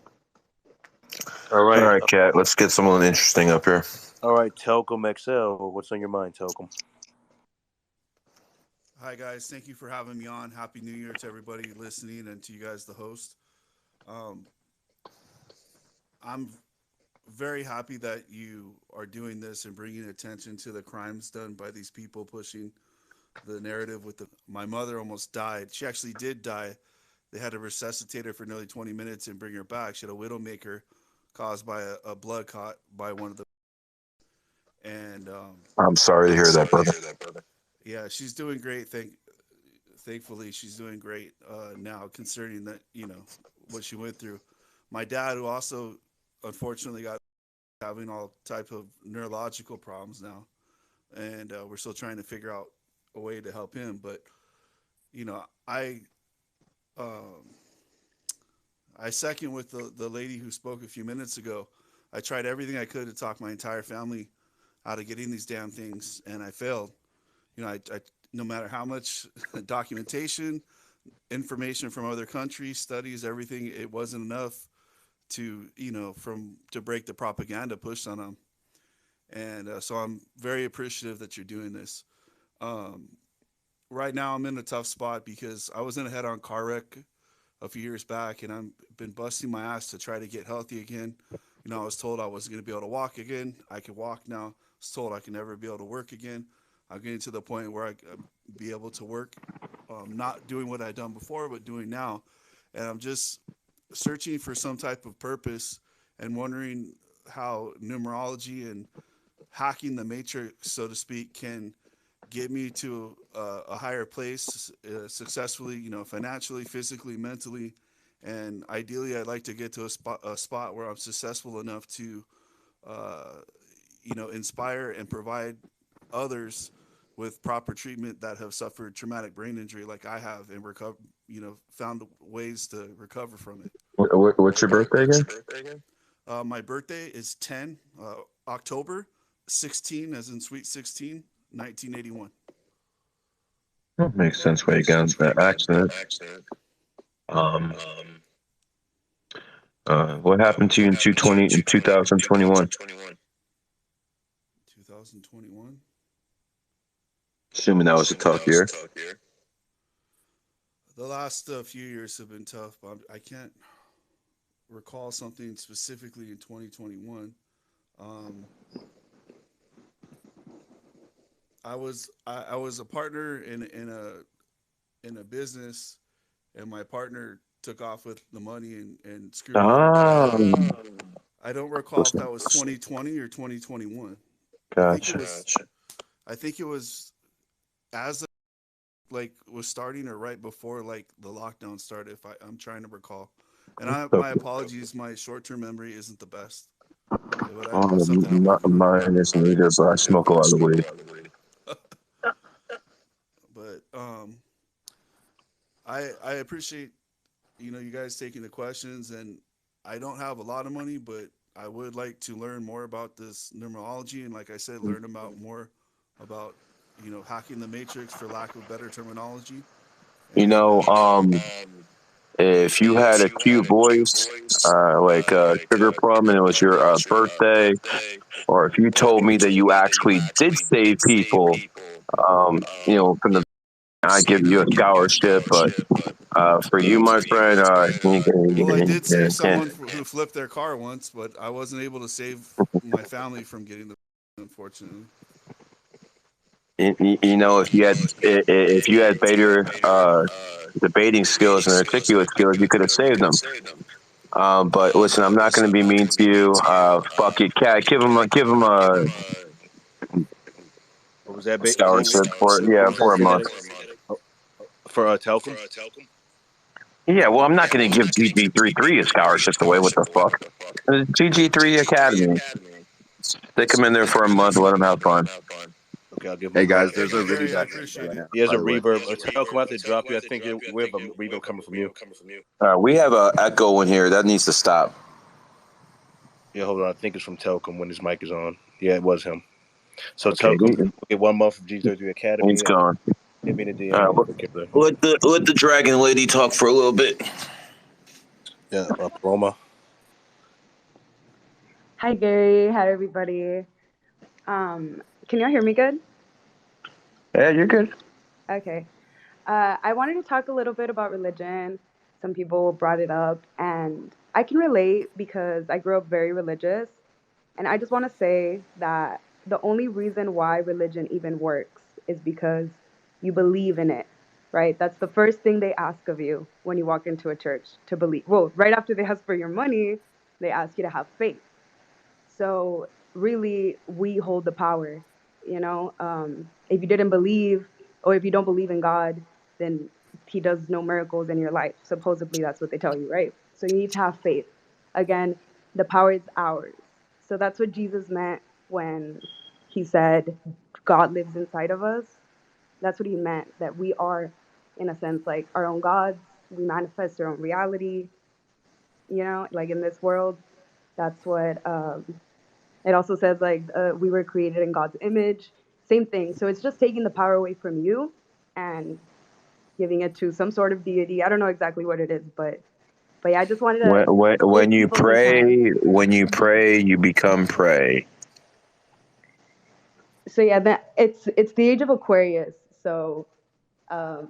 All right. All right, Kat. Let's get someone interesting up here. All right, Telcom XL. What's on your mind, Telcom? Hi, guys. Thank you for having me on. Happy New Year to everybody listening and to you guys, the host. I'm very happy that you are doing this and bringing attention to the crimes done by these people pushing the narrative with my mother almost died. She actually did die. They had to resuscitate her for nearly 20 minutes and bring her back. She had a widowmaker caused by a blood clot by one of the. And I'm sorry to hear that, brother. yeah, she's doing great. Thankfully, she's doing great now, considering that what she went through. My dad, who also unfortunately got having all type of neurological problems now, and we're still trying to figure out a way to help him. But you know, um, I second with the lady who spoke a few minutes ago. I tried everything I could to talk my entire family out of getting these damn things, and I failed. I no matter how much documentation, information from other countries, studies, everything, it wasn't enough to from to break the propaganda pushed on them. And so I'm very appreciative that you're doing this. Um, right now, I'm in a tough spot because I was in a head-on car wreck a few years back, and I've been busting my ass to try to get healthy again. I was told I wasn't going to be able to walk again. I can walk now. I was told I can never be able to work again. I'm getting to the point where I can be able to work, not doing what I've done before, but doing now. And I'm just searching for some type of purpose and wondering how numerology and hacking the matrix, so to speak, can get me to a higher place successfully, financially, physically, mentally. And ideally, I'd like to get to a spot where I'm successful enough to, uh, inspire and provide others with proper treatment that have suffered traumatic brain injury like I have and found ways to recover from it. What's your birthday again? My birthday is 10 October 16, as in sweet 16, 1981. That makes sense where you got into that accident. Um, what happened to you in 2021? 2021. Assuming that was a tough year. The last few years have been tough, but I can't recall something specifically in 2021. Um, I was a partner in a business, and my partner took off with the money and screwed me over. But Oh, I don't recall if that was 2020 or 2021. I think it gotcha. was. I think it was as like was starting or right before like the lockdown started. If I'm trying to recall, and my apologies, my short-term memory isn't the best, but that's something I'm working on. Mine isn't either, but I smoke a lot of weed. But I appreciate you guys taking the questions, and I don't have a lot of money, but I would like to learn more about this numerology, and like I said, learn about more about hacking the matrix, for lack of better terminology. You And know, if you had a cute voice, like Sugar Plum, and it was your birthday, or if you told me that you actually did save people, from the, I give you a scholarship. But for you, my friend, well, I did save someone who flipped their car once, but I wasn't able to save my family from getting the unfortunately. if you had better debating skills and articulate skills, you could have saved them. But listen, I'm not going to be mean to you. Fuck it, cat. Give him a What was that? scholarship for What was that? for a Say month. that for Telcom. Yeah, well, I'm not going to give GG33 a scholarship away. What the fuck? GG3 Academy. Stick him in there for a month. Let him have fun. Okay, I'll give him Hey a month. guys, Thank there's a you, really Gary. I bad echo appreciate right it. now, He has by a the way. reverb. Telcom out to drop you. I think we have a reverb coming from you. We have a echo in here. That needs to stop. Yeah, hold on. I think it's from Telcom when his mic is on. Yeah, it was him. So Okay, Telcom, get 1 month from G33 he's Academy. gone. Hit me in the DM. I'll take care of that. Let the dragon lady talk for a little bit. Yeah, Paloma. Hi, Gary. Hi, everybody. Can y'all hear me good? Yeah, you're good. Okay. I wanted to talk a little bit about religion. Some people brought it up, and I can relate because I grew up very religious. And I just want to say that the only reason why religion even works is because you believe in it, right? That's the first thing they ask of you when you walk into a church, to believe. Well, right after they ask for your money, they ask you to have faith. So really, we hold the power. If you didn't believe, or if you don't believe in God, then He does no miracles in your life. Supposedly, that's what they tell you, right? So you need to have faith. Again, the power is ours. So that's what Jesus meant when He said, "God lives inside of us." That's what He meant, that we are in a sense, like our own gods. We manifest our own reality, you know, like in this world. That's what it also says, like we were created in God's image. Same thing. So it's just taking the power away from you and giving it to some sort of deity. I don't know exactly what it is, but yeah, I just wanted to give people some time. When you pray, you become prey. So yeah, that it's the age of Aquarius. So um,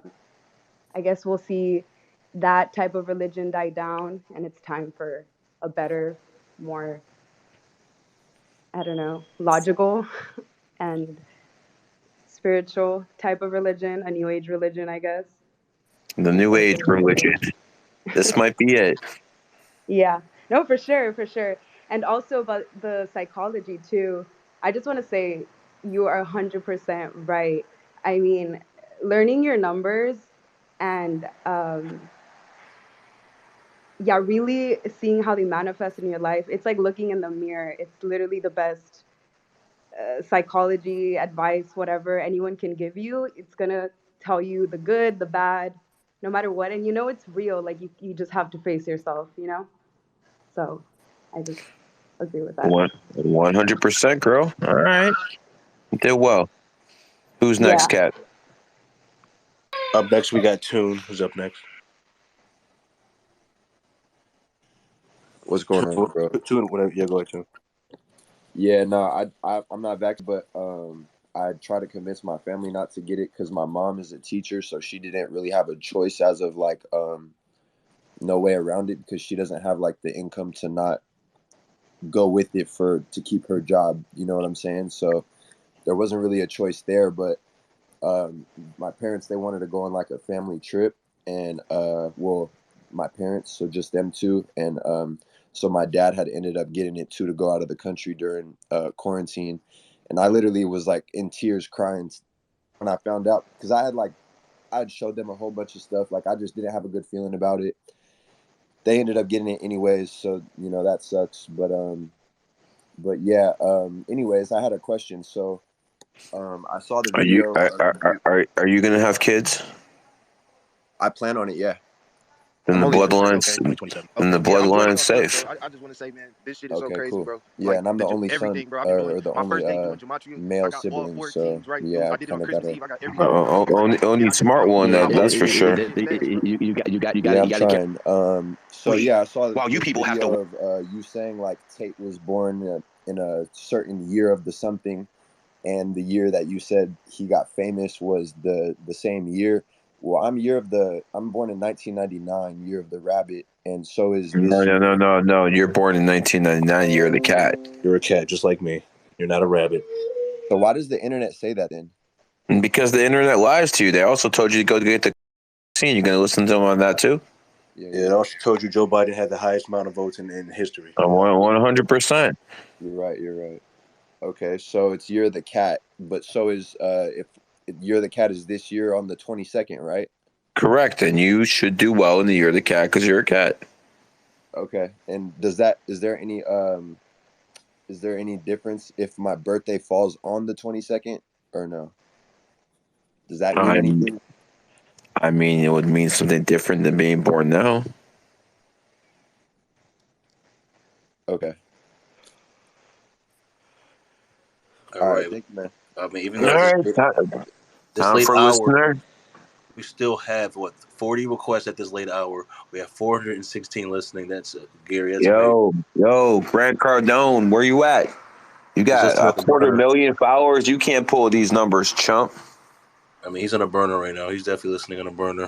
I guess we'll see that type of religion die down, and it's time for a better, more, I don't know, logical and spiritual type of religion, a new age religion, I guess. The That's New what Age religion. This might be it. Yeah, no, for sure, for sure. And also about the psychology too. I just want to say you are 100% right. I mean, learning your numbers and yeah, really seeing how they manifest in your life. It's like looking in the mirror. It's literally the best psychology advice, whatever anyone can give you. It's gonna tell you the good, the bad, no matter what. And you know it's real. Like you just have to face yourself, you know? So I just agree with that. 100%, girl. All right. You did well. Who's next, Yeah. Cat? Up next, we got Tune. Who's up next? What's going on, bro? Tune, whatever. Yeah, go ahead, Tune. Yeah, no, I'm not vaccinated, but I try to convince my family not to get it because my mom is a teacher, so she didn't really have a choice as of like no way around it because she doesn't have like the income to not go with it for to keep her job. You know what I'm saying? So there wasn't really a choice there, but my parents, they wanted to go on like a family trip, and well, my parents, so just them two, and so my dad had ended up getting it too to go out of the country during quarantine, and I literally was like in tears crying when I found out because I had showed them a whole bunch of stuff, like I just didn't have a good feeling about it. They ended up getting it anyways, so you know that sucks, but yeah, anyways, I had a question. So I saw the Are you video are of are, you. are, are you gonna have kids? I plan on it, yeah. Then I'm the only 30. bloodlines, Okay, 2027. then Okay, the yeah, I'm joining bloodline's on first, bro. safe. I just want to say, man, this shit is so Okay, crazy, cool. bro. Yeah, Like and I'm the only son everything, bro. I've been doing or the my only first day doing gematria. I male got all sibling, four so keys right. yeah, I I did it on kind of Christmas gotta. Eve. I got everything right. Only smart one. I want That's to for get sure. the status, bro. Yeah, I'm trying. So Wait, yeah, I saw while you this people have to. video of you saying like Tate was born in a certain year of the something, and the year that you said he got famous was the same year. Well, I'm born in 1999, year of the rabbit, and so is this year. No. You're born in 1999. You're the cat. You're a cat, just like me. You're not a rabbit. So why does the internet say that then? And because the internet lies to you. They also told you to go get the vaccine. You're gonna listen to them on that too. Yeah, Yeah, it you're right. also told you Joe Biden had the highest amount of votes in history. 100%. You're right. You're right. Okay, so it's Year of the Cat, but so is if Year of the Cat is this year on the 22nd, right? Correct. And you should do well in the year of the cat because you're a cat. Okay, and is there any difference if my birthday falls on the 22nd or no? Does that mean I anything? I mean, it would mean something different than being born now. Okay. All All right. right. Thank you, man. I mean, even All though right. this Time late for hour, listener. we still have 40 requests at this late hour. We have 416 listening. That's Gary. That's amazing. Yo, Grant Cardone, where you at? You He's got listening a on the quarter burner. million followers. You can't pull these numbers, chump. I mean, he's on a burner right now. He's definitely listening on a burner.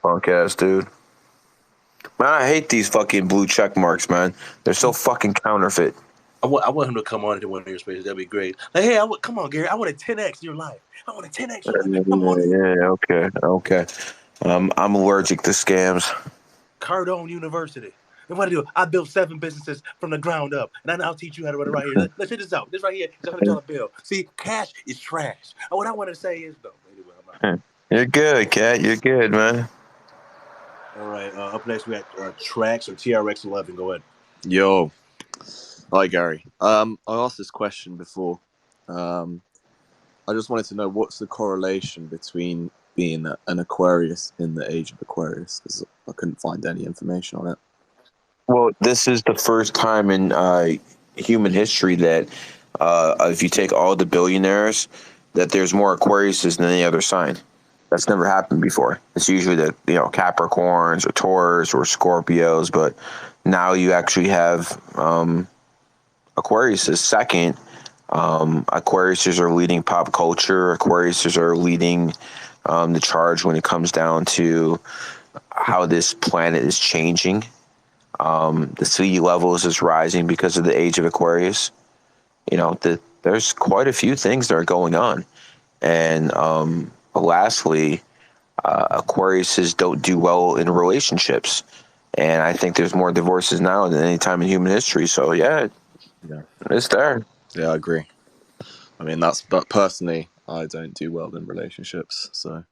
Punk ass dude. Man, I hate these fucking blue check marks, man. They're so fucking counterfeit. I want him to come on to one of your spaces. That'd be great. Like, hey, come on, Gary. I want a 10x your life. I want a 10x your life. Come on in. Yeah, okay. I'm allergic to scams. Cardone University. And what I do? I built 7 businesses from the ground up, and I now teach you how to run it right here. Let's hit this out. This right here is $100 bill. See, cash is trash. And what I want to say is, though. Anyway, I'm not. You're good, cat. You're good, man. All right. Up next, we got Trax or TRX11. Go ahead. Yo, hi Gary. I asked this question before. I just wanted to know what's the correlation between being an Aquarius in the age of Aquarius? Because I couldn't find any information on it. Well, this is the first time in human history that if you take all the billionaires, that there's more Aquariuses than any other sign. That's never happened before. It's usually the Capricorns or Taurus or Scorpios, but now you actually have Aquarius is second. Aquariuses are leading pop culture. Aquariuses are leading the charge when it comes down to how this planet is changing. The sea levels is rising because of the age of Aquarius. There's quite a few things that are going on. And lastly, Aquariuses don't do well in relationships. And I think there's more divorces now than any time in human history. So, yeah, it's there. Yeah, I agree. I mean, but personally, I don't do well in relationships. So,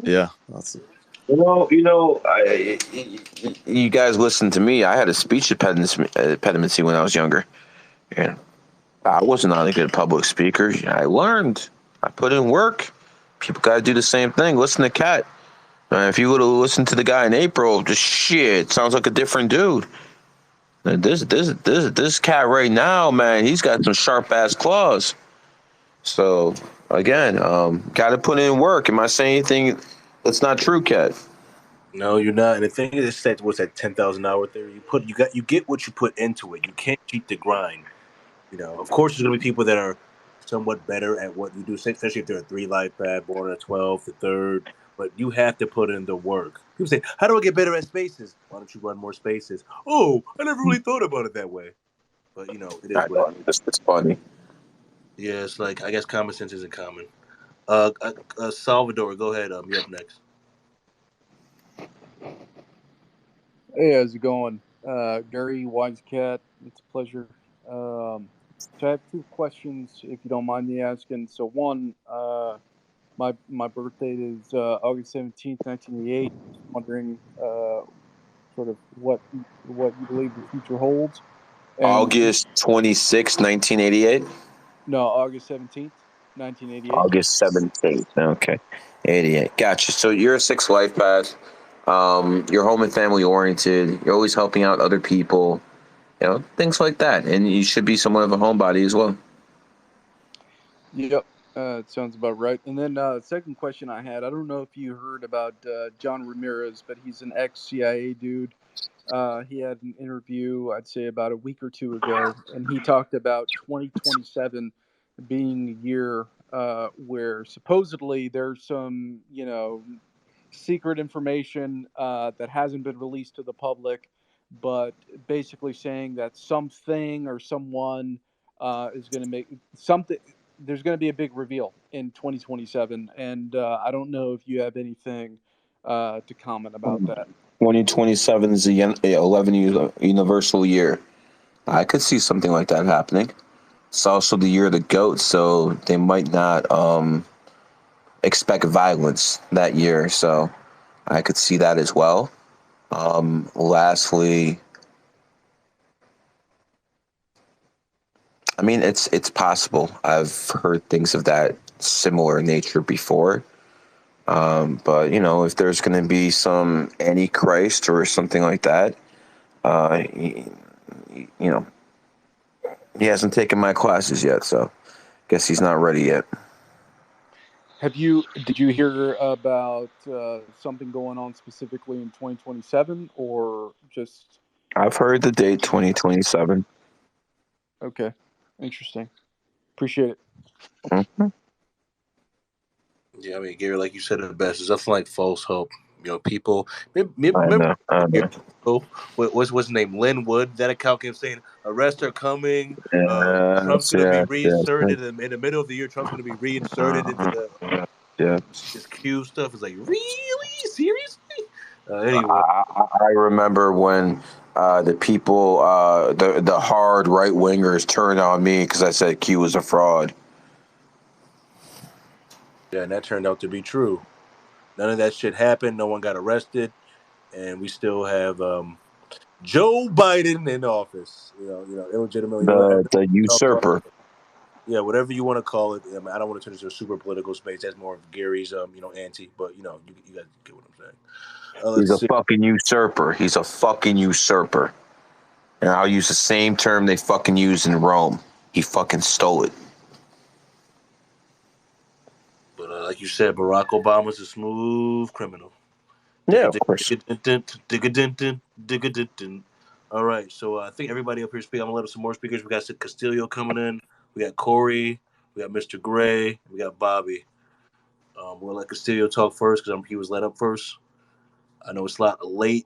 yeah, that's. You guys listen to me. I had a speech impediment when I was younger. And I was not a good public speaker. I learned. I put in work. People got to do the same thing. Listen to Kat. If you would have listened to the guy in April, just shit, sounds like a different dude. This cat right now, man, he's got some sharp ass claws. So again, got to put in work. Am I saying anything that's not true, Cat? No, you're not. And the thing is, that what's that 10,000 hour theory? You get what you put into it. You can't cheat the grind. Of course, there's gonna be people that are somewhat better at what you do, especially if they're a 3 life path, born on a 12, the third. But you have to put in the work. People say, "How do I get better at spaces?" Why don't you run more spaces? Oh, I never really thought about it that way. But it is what it is. It's funny. Yeah, it's like I guess common sense isn't common. Salvador, go ahead. You're up next. Hey, how's it going? Gary, Wise Cat, it's a pleasure. So I have two questions, if you don't mind me asking. So one, my birthday is August 17th, 1988. Just wondering sort of what you believe the future holds. And August 26, 1988? no, August 17th, 1988. August 17th. Okay. 88. Gotcha. So you're a 6 life path. You're home and family oriented. You're always helping out other people, things like that. And you should be somewhat of a homebody as well. Yep. It sounds about right. And then second question I had, I don't know if you heard about John Ramirez, but he's an ex-CIA dude. He had an interview, I'd say about a week or two ago, and he talked about 2027 being a year where supposedly there's some, secret information that hasn't been released to the public, but basically saying that something or someone is going to make something. There's going to be a big reveal in 2027, and I don't know if you have anything to comment about that. 2027 is the 11 universal year. I could see something like that happening. It's also the year of the goat, so they might not expect violence that year. So I could see that as well. Lastly, I mean, it's possible. I've heard things of that similar nature before. But if there's going to be some antichrist or something like that, he hasn't taken my classes yet, so guess he's not ready yet. Did you hear about something going on specifically in 2027, or just? I've heard the date 2027. Okay, interesting. Appreciate it. Mm-hmm. Yeah, I mean, Gary, like you said, it best. It's nothing like false hope. People. I Remember know. what's his name? Lynn Wood. That account kept saying arrests are coming. Trump's Yes, going to be yes. reinserted in the middle of the year. Trump's going to be reinserted into the Yeah. this Q stuff. It's like, really, seriously. Anyway, I remember when the people, the hard right wingers, turned on me because I said Q was a fraud. yeah, and that turned out to be true. None of that shit happened. No one got arrested, and we still have Joe Biden in office. Illegitimately. The usurper. Yeah, whatever you want to call it. I mean, I don't want to turn this into a super political space. That's more of Gary's, anti. But you guys get what I'm saying. He's Let's a see. fucking usurper. He's a fucking usurper. And I'll use the same term they fucking used in Rome. He fucking stole it. But like you said, Barack Obama's a smooth criminal. Yeah, of course. All right, so I think everybody up here speak. I'm gonna let up some more speakers. We got Castillo coming in. We got Corey. We got Mr. Gray. We got Bobby. We'll let Castillo talk first because he was let up first. I know it's a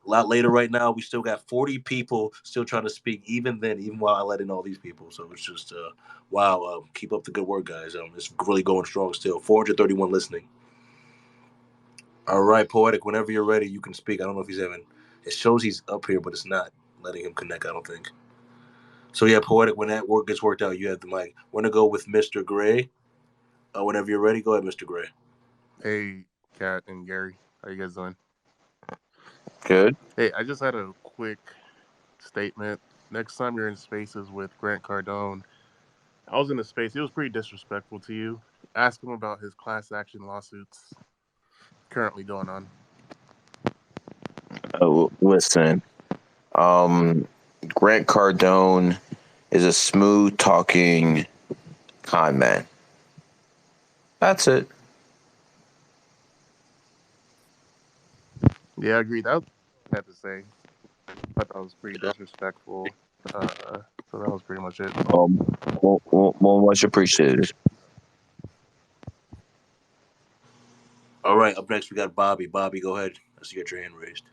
lot later right now. We still got 40 people still trying to speak. Even while I let in all these people, so it's just wow. Keep up the good work, guys. It's really going strong still. 431 listening. All right, Poetic. Whenever you're ready, you can speak. I don't know if he's having. It shows he's up here, but it's not letting him connect. I don't think. So yeah, Poetic. When that work gets worked out, you have the mic. We're gonna go with Mr. Gray. Whenever you're ready, go ahead, Mr. Gray. Hey, Kat and Gary. How you guys doing? Good. Hey, I just had a quick statement. Next time you're in spaces with Grant Cardone, I was in a space. He was pretty disrespectful to you. Ask him about his class action lawsuits currently going on. Listen, Grant Cardone is a smooth talking con man. That's it. Yeah, I agree. That was what I had to say. I thought that was pretty disrespectful. So that was pretty much it. Much appreciated. All right, up next we got Bobby. Bobby, go ahead. I see you got your hand raised.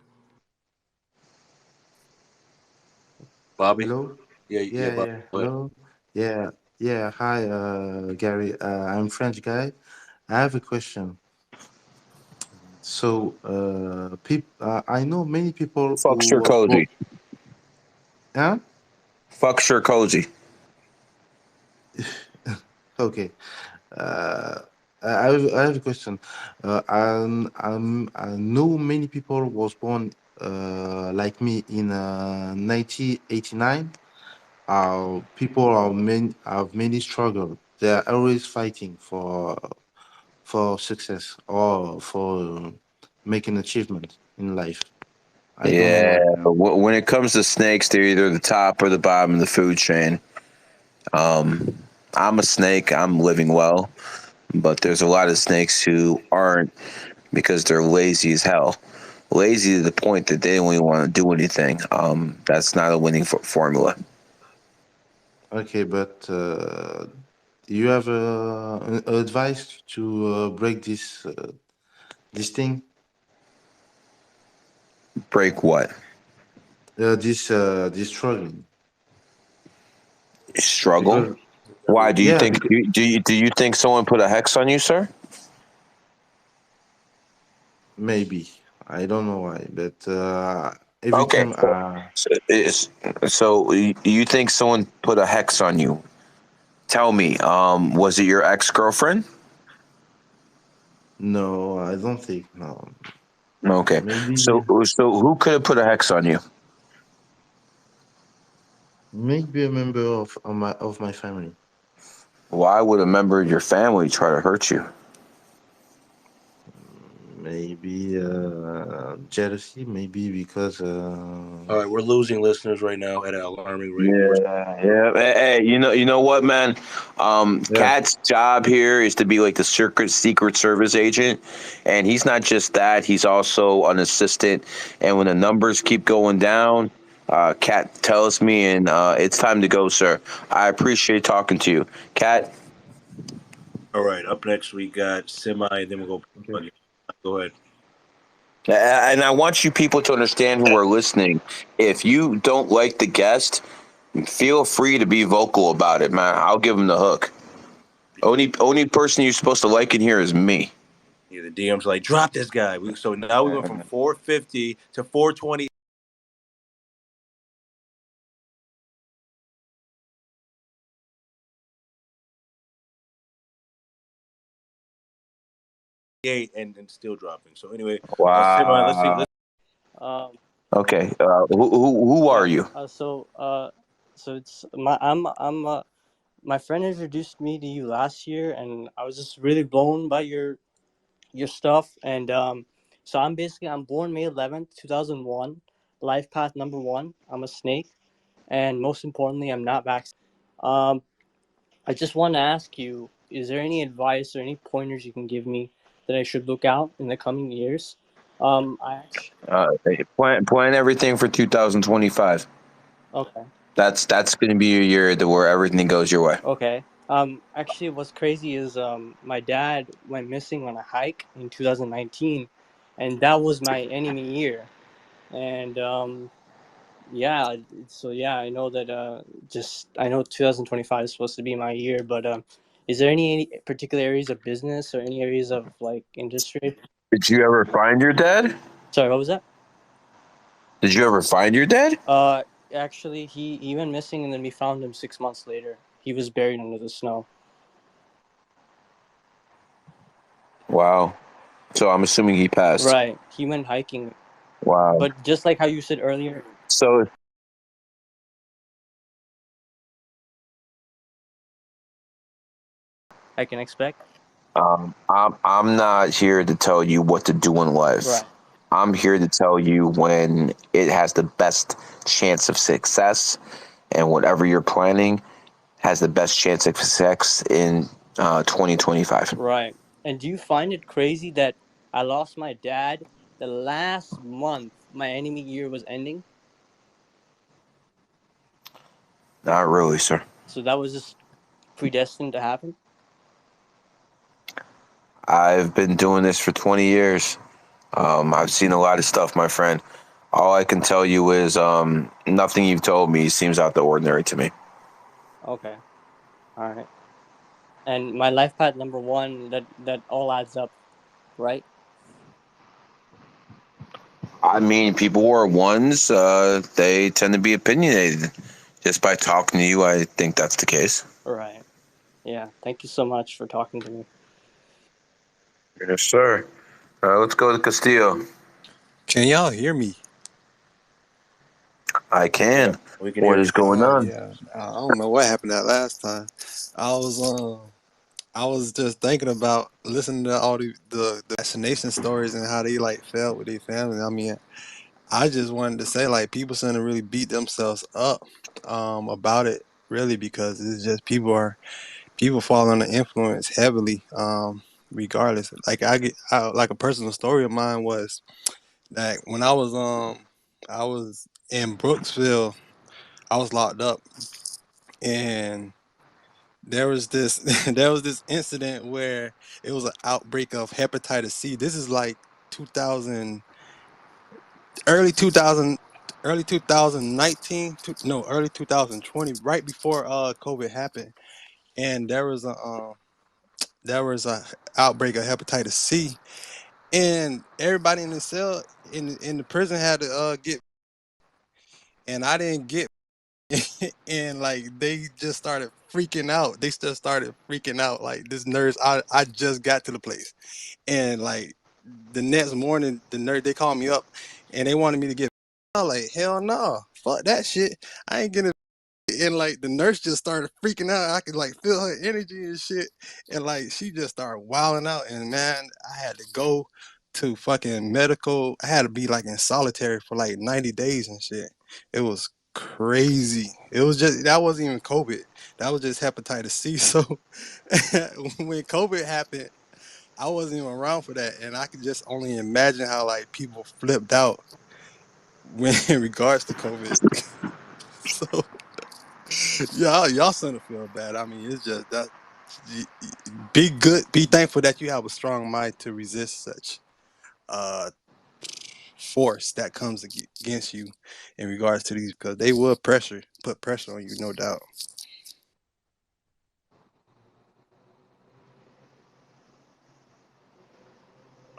Bobby? Hello? Yeah, Yeah, Bobby. yeah. Go ahead. Hello? Yeah, yeah. Hi, Gary. I'm French guy. I have a question. So, I know many people Fuck who was born. Sirkozy. Huh? Fuck Sirkozy. Okay. Uh, I have a question. I know many people was born like me in 1989. People have many struggle. They are always fighting for success or for making achievement in life. I don't know Yeah, why. when it comes to snakes, they're either the top or the bottom of the food chain. I'm a snake. I'm living well, but there's a lot of snakes who aren't because they're lazy as hell. Lazy to the point that they don't even want to do anything. That's not a winning formula. Okay, but you have advice to break this thing, Break what? this struggling, Struggle. because Why do you yeah, think? because Do you think someone put a hex on you, sir? maybe I don't know why, but every Okay, time so you think someone put a hex on you? Tell me, was it your ex-girlfriend? no, I don't think no. Okay, Maybe so who could have put a hex on you? maybe a member of my family. Why would a member of your family try to hurt you? Maybe jealousy. Maybe because All right, we're losing listeners right now at an alarming rate. Yeah. Hey, you know what, man? yeah. Cat's job here is to be like the secret service agent, and he's not just that. He's also an assistant. And when the numbers keep going down, Cat tells me, and it's time to go, sir. I appreciate talking to you, Cat. All right, up next we got Semi, and then we'll Okay. go. Go ahead. And I want you people to understand who are listening. If you don't like the guest, feel free to be vocal about it, man. I'll give him the hook. Only person you're supposed to like in here is me. Yeah, the DM's like, drop this guy. So now we went from 450 to 428. And still dropping. So anyway, Semi, let's see. Wow. Um, Okay. Who are yeah. you? So it's my I'm my friend introduced me to you last year, and I was just really blown by your stuff. And so I'm born May 11th, 2001. Life path number one. I'm a snake, and most importantly, I'm not vaccinated. Um, I just want to ask you: is there any advice or any pointers you can give me that I should look out in the coming years? I actually, Plan everything for 2025. okay. That's going to be your year where everything goes your way. Okay. Actually, what's crazy is my dad went missing on a hike in 2019, and that was my enemy year. And yeah, so yeah, I know that just I know 2025 is supposed to be my year, but is there any particular areas of business or any areas of like industry? Did you ever find your dad? Sorry, what was that? Did you ever find your dad? Actually, he went missing, and then we found him 6 months later. He was buried under the snow. Wow. So I'm assuming he passed. Right. He went hiking. Wow. But just like how you said earlier, So I can expect. I'm not here to tell you what to do in life. Right. I'm here to tell you when it has the best chance of success, and whatever you're planning has the best chance of success in 2025. Right. And do you find it crazy that I lost my dad the last month my enemy year was ending? Not really, sir. So that was just predestined to happen? I've been doing this for 20 years. I've seen a lot of stuff, my friend. All I can tell you is nothing you've told me seems out the ordinary to me. Okay. All right. And my life path number one, that all adds up, right? I mean, people who are ones, they tend to be opinionated. Just by talking to you, I think that's the case. Right. Yeah. Thank you so much for talking to me. Yes, sir. Let's go to Castillo. Can y'all hear me? I Yeah, can. we can hear What you. is going Oh on? yeah. I don't know what happened that last time. I was I was just thinking about listening to all the vaccination stories and how they like felt with their family. I mean, I just wanted to say like people shouldn't really beat themselves up about it really because it's just people fall under influence heavily regardless. Like like a personal story of mine was that when I was in Brooksville. I was locked up, and there was this there was this incident where it was an outbreak of hepatitis C. This is like 2000, early 2000, early 2019, no, early 2020, right before COVID happened, and there was a outbreak of hepatitis C, and everybody in the cell in the prison had to get, and I didn't get. And like they just started freaking out. They just started freaking out. Like this nurse, I just got to the place, and like the next morning, the nurse they called me up, and they wanted me to get. I was like, hell no, fuck that shit. I ain't getting. And like the nurse just started freaking out. I could like feel her energy and shit, and like she just started wilding out. And man, I had to go to fucking medical. I had to be like in solitary for like 90 days and shit. It was crazy. It was just that wasn't even COVID. That was just hepatitis C. So when COVID happened, I wasn't even around for that, and I could just only imagine how like people flipped out when in regards to COVID. So yeah, y'all shouldn't feel bad. I mean, it's just that be good, be thankful that you have a strong mind to resist such uh force that comes against you in regards to these because they will put pressure on you, no doubt.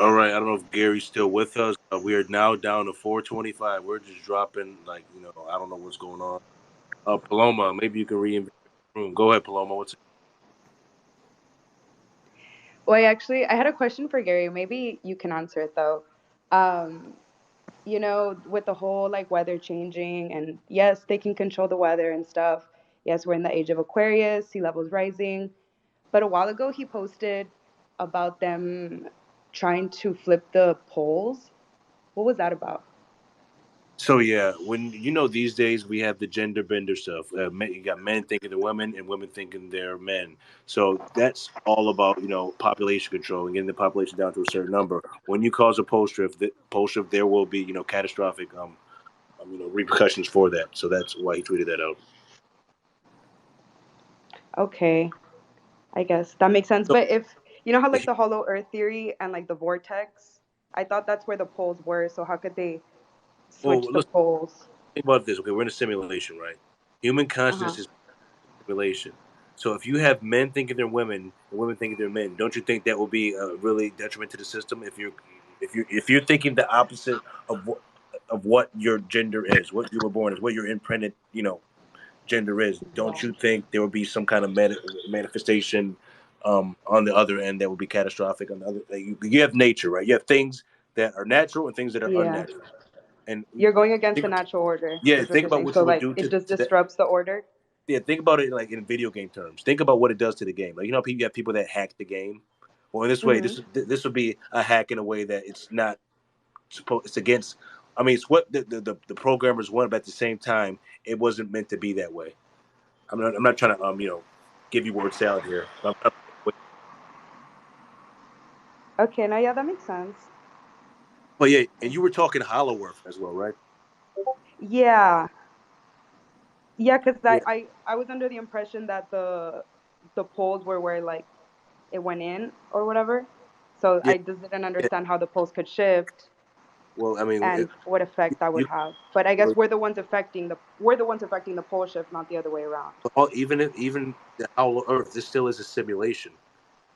All right, I don't know if Gary's still with us. We are now down to 425. We're just dropping, like, I don't know what's going on. Paloma, maybe you can reinvent the room. Go ahead, Paloma. What's Well, actually, I had a question for Gary. Maybe you can answer it though. Um, with the whole like weather changing, and yes, they can control the weather and stuff. Yes, we're in the age of Aquarius, sea levels rising. But a while ago, he posted about them trying to flip the poles. What was that about? So yeah, when these days we have the gender bender stuff. You got men thinking they're women and women thinking they're men. So that's all about population control and getting the population down to a certain number. When you cause a pole shift, there will be catastrophic repercussions for that. So that's why he tweeted that out. Okay, I guess that makes sense. So, But if you know how like the hollow earth theory and like the vortex, I thought that's where the poles were. So how could they well, switch the let's poles? think about this. Okay, we're in a simulation, right? Human Uh-huh. consciousness is a simulation. So if you have men thinking they're women and women thinking they're men, don't you think that will be really detriment to the system? If you're thinking the opposite of what your gender is, what you were born as, what your imprinted gender is, don't you think there will be some kind of manifestation on the other end that would be catastrophic? On the other, like you have nature, right? You have things that are natural and things that are Yeah. unnatural. And You're going against the think, natural order, yeah, is what think you're about saying. what So you would like do it just to that. disrupts the order. Yeah, think about it like in video game terms. Think about what it does to the game. Like you have people that hack the game. Well, in this way, Hmm. this would be a hack in a way that it's not supposed. It's against. I mean, it's what the programmers want, but at the same time, it wasn't meant to be that way. I'm not trying to give you word salad here. Okay, now yeah, that makes sense. But yeah, and you were talking Hollow Earth as well, right? Yeah. Yeah, because Yeah, I was under the impression that the poles were where like it went in or whatever. So yeah, I just didn't yeah. understand how the poles could shift Well, I mean, and what effect that would you have. But I guess well, we're the ones affecting the pole shift, not the other way around. even the Hollow Earth, this still is a simulation.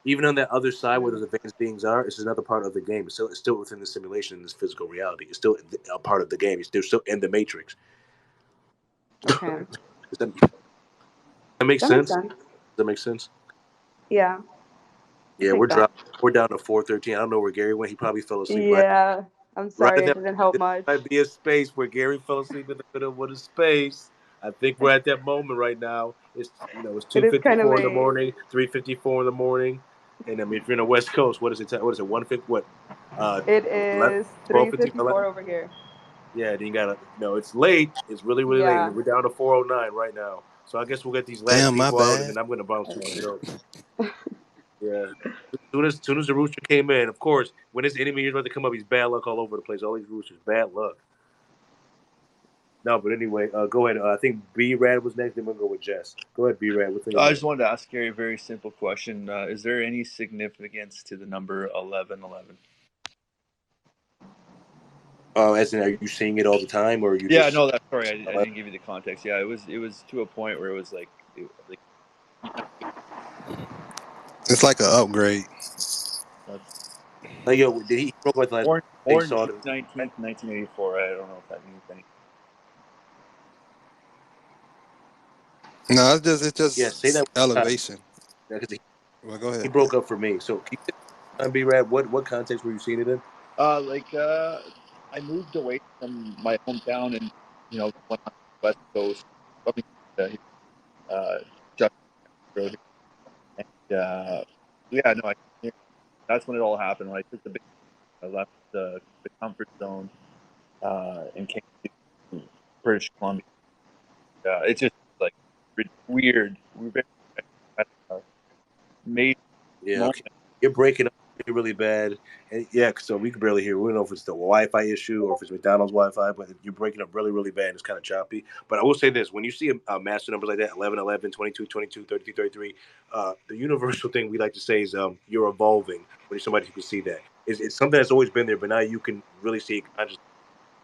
Even on that other side where Mm, those advanced beings are, it's another part of the game. It's still within the simulation in this physical reality. It's still a part of the game. They're still in the matrix. okay, Does that make that makes sense? Does sense. that make sense? Yeah, I Yeah, take we're that. dropping. We're down to 4:13. I don't know where Gary went. He probably fell asleep Yeah, I'm right sorry, it now. didn't help This much. might be a space where Gary fell asleep in the middle of the space. I think we're at that moment right now. It's It two is fifty kind of four in the late. morning, 3:54 in the morning, and I mean if you're in the West Coast, what is it? What is it? 1:50? What? Uh, It 11, is 12:50, 3:54 over here. Yeah, then you gotta. It's late. It's really really late. Yeah, We're down to 4:09 right now. So I guess we'll get these last Damn, my people out, and bad. then I'm gonna bounce to something else. Yeah. As soon as the rooster came in, of course, when this enemy is about to come up, he's bad luck all over the place. All these roosters, bad luck. No, but anyway, go ahead. I think B Rad was next. Then we'll go with Jess. Go ahead, B Rad. What's on your I mind? just wanted to ask Gary a very simple question. Is there any significance to the number 1111? As in, are you seeing it all the time, or are you Yeah, just no, that's sorry. I 11? didn't give you the context. Yeah, it was to a point where it was like It's like an upgrade. that's Like, yo, did he broke like the last day he born saw June it? 19th, 1984. I don't know if that means anything. No, it's Yeah, say that just one time elevation. because Well, go he ahead. broke up for me. So, can you say B Rad? What context were you seeing it in? Like I moved away from my hometown and went on the West Coast, up in Chuck Road, and yeah, no, that's when it all happened. When I took the big, I left the comfort zone and came to British Columbia. It's just like weird. We're very uh, made Yeah, moment. okay. You're breaking up really, really bad. And yeah, so we can barely hear. We don't know if it's the Wi-Fi issue or if it's McDonald's Wi-Fi, but you're breaking up really, really bad. It's kind of choppy. But I will say this: when you see master numbers like that, 11, 11, 22, 22, 33, 33, the universal thing we like to say is you're evolving. When somebody who can see that, it's something that's always been there, but now you can really see it consciously.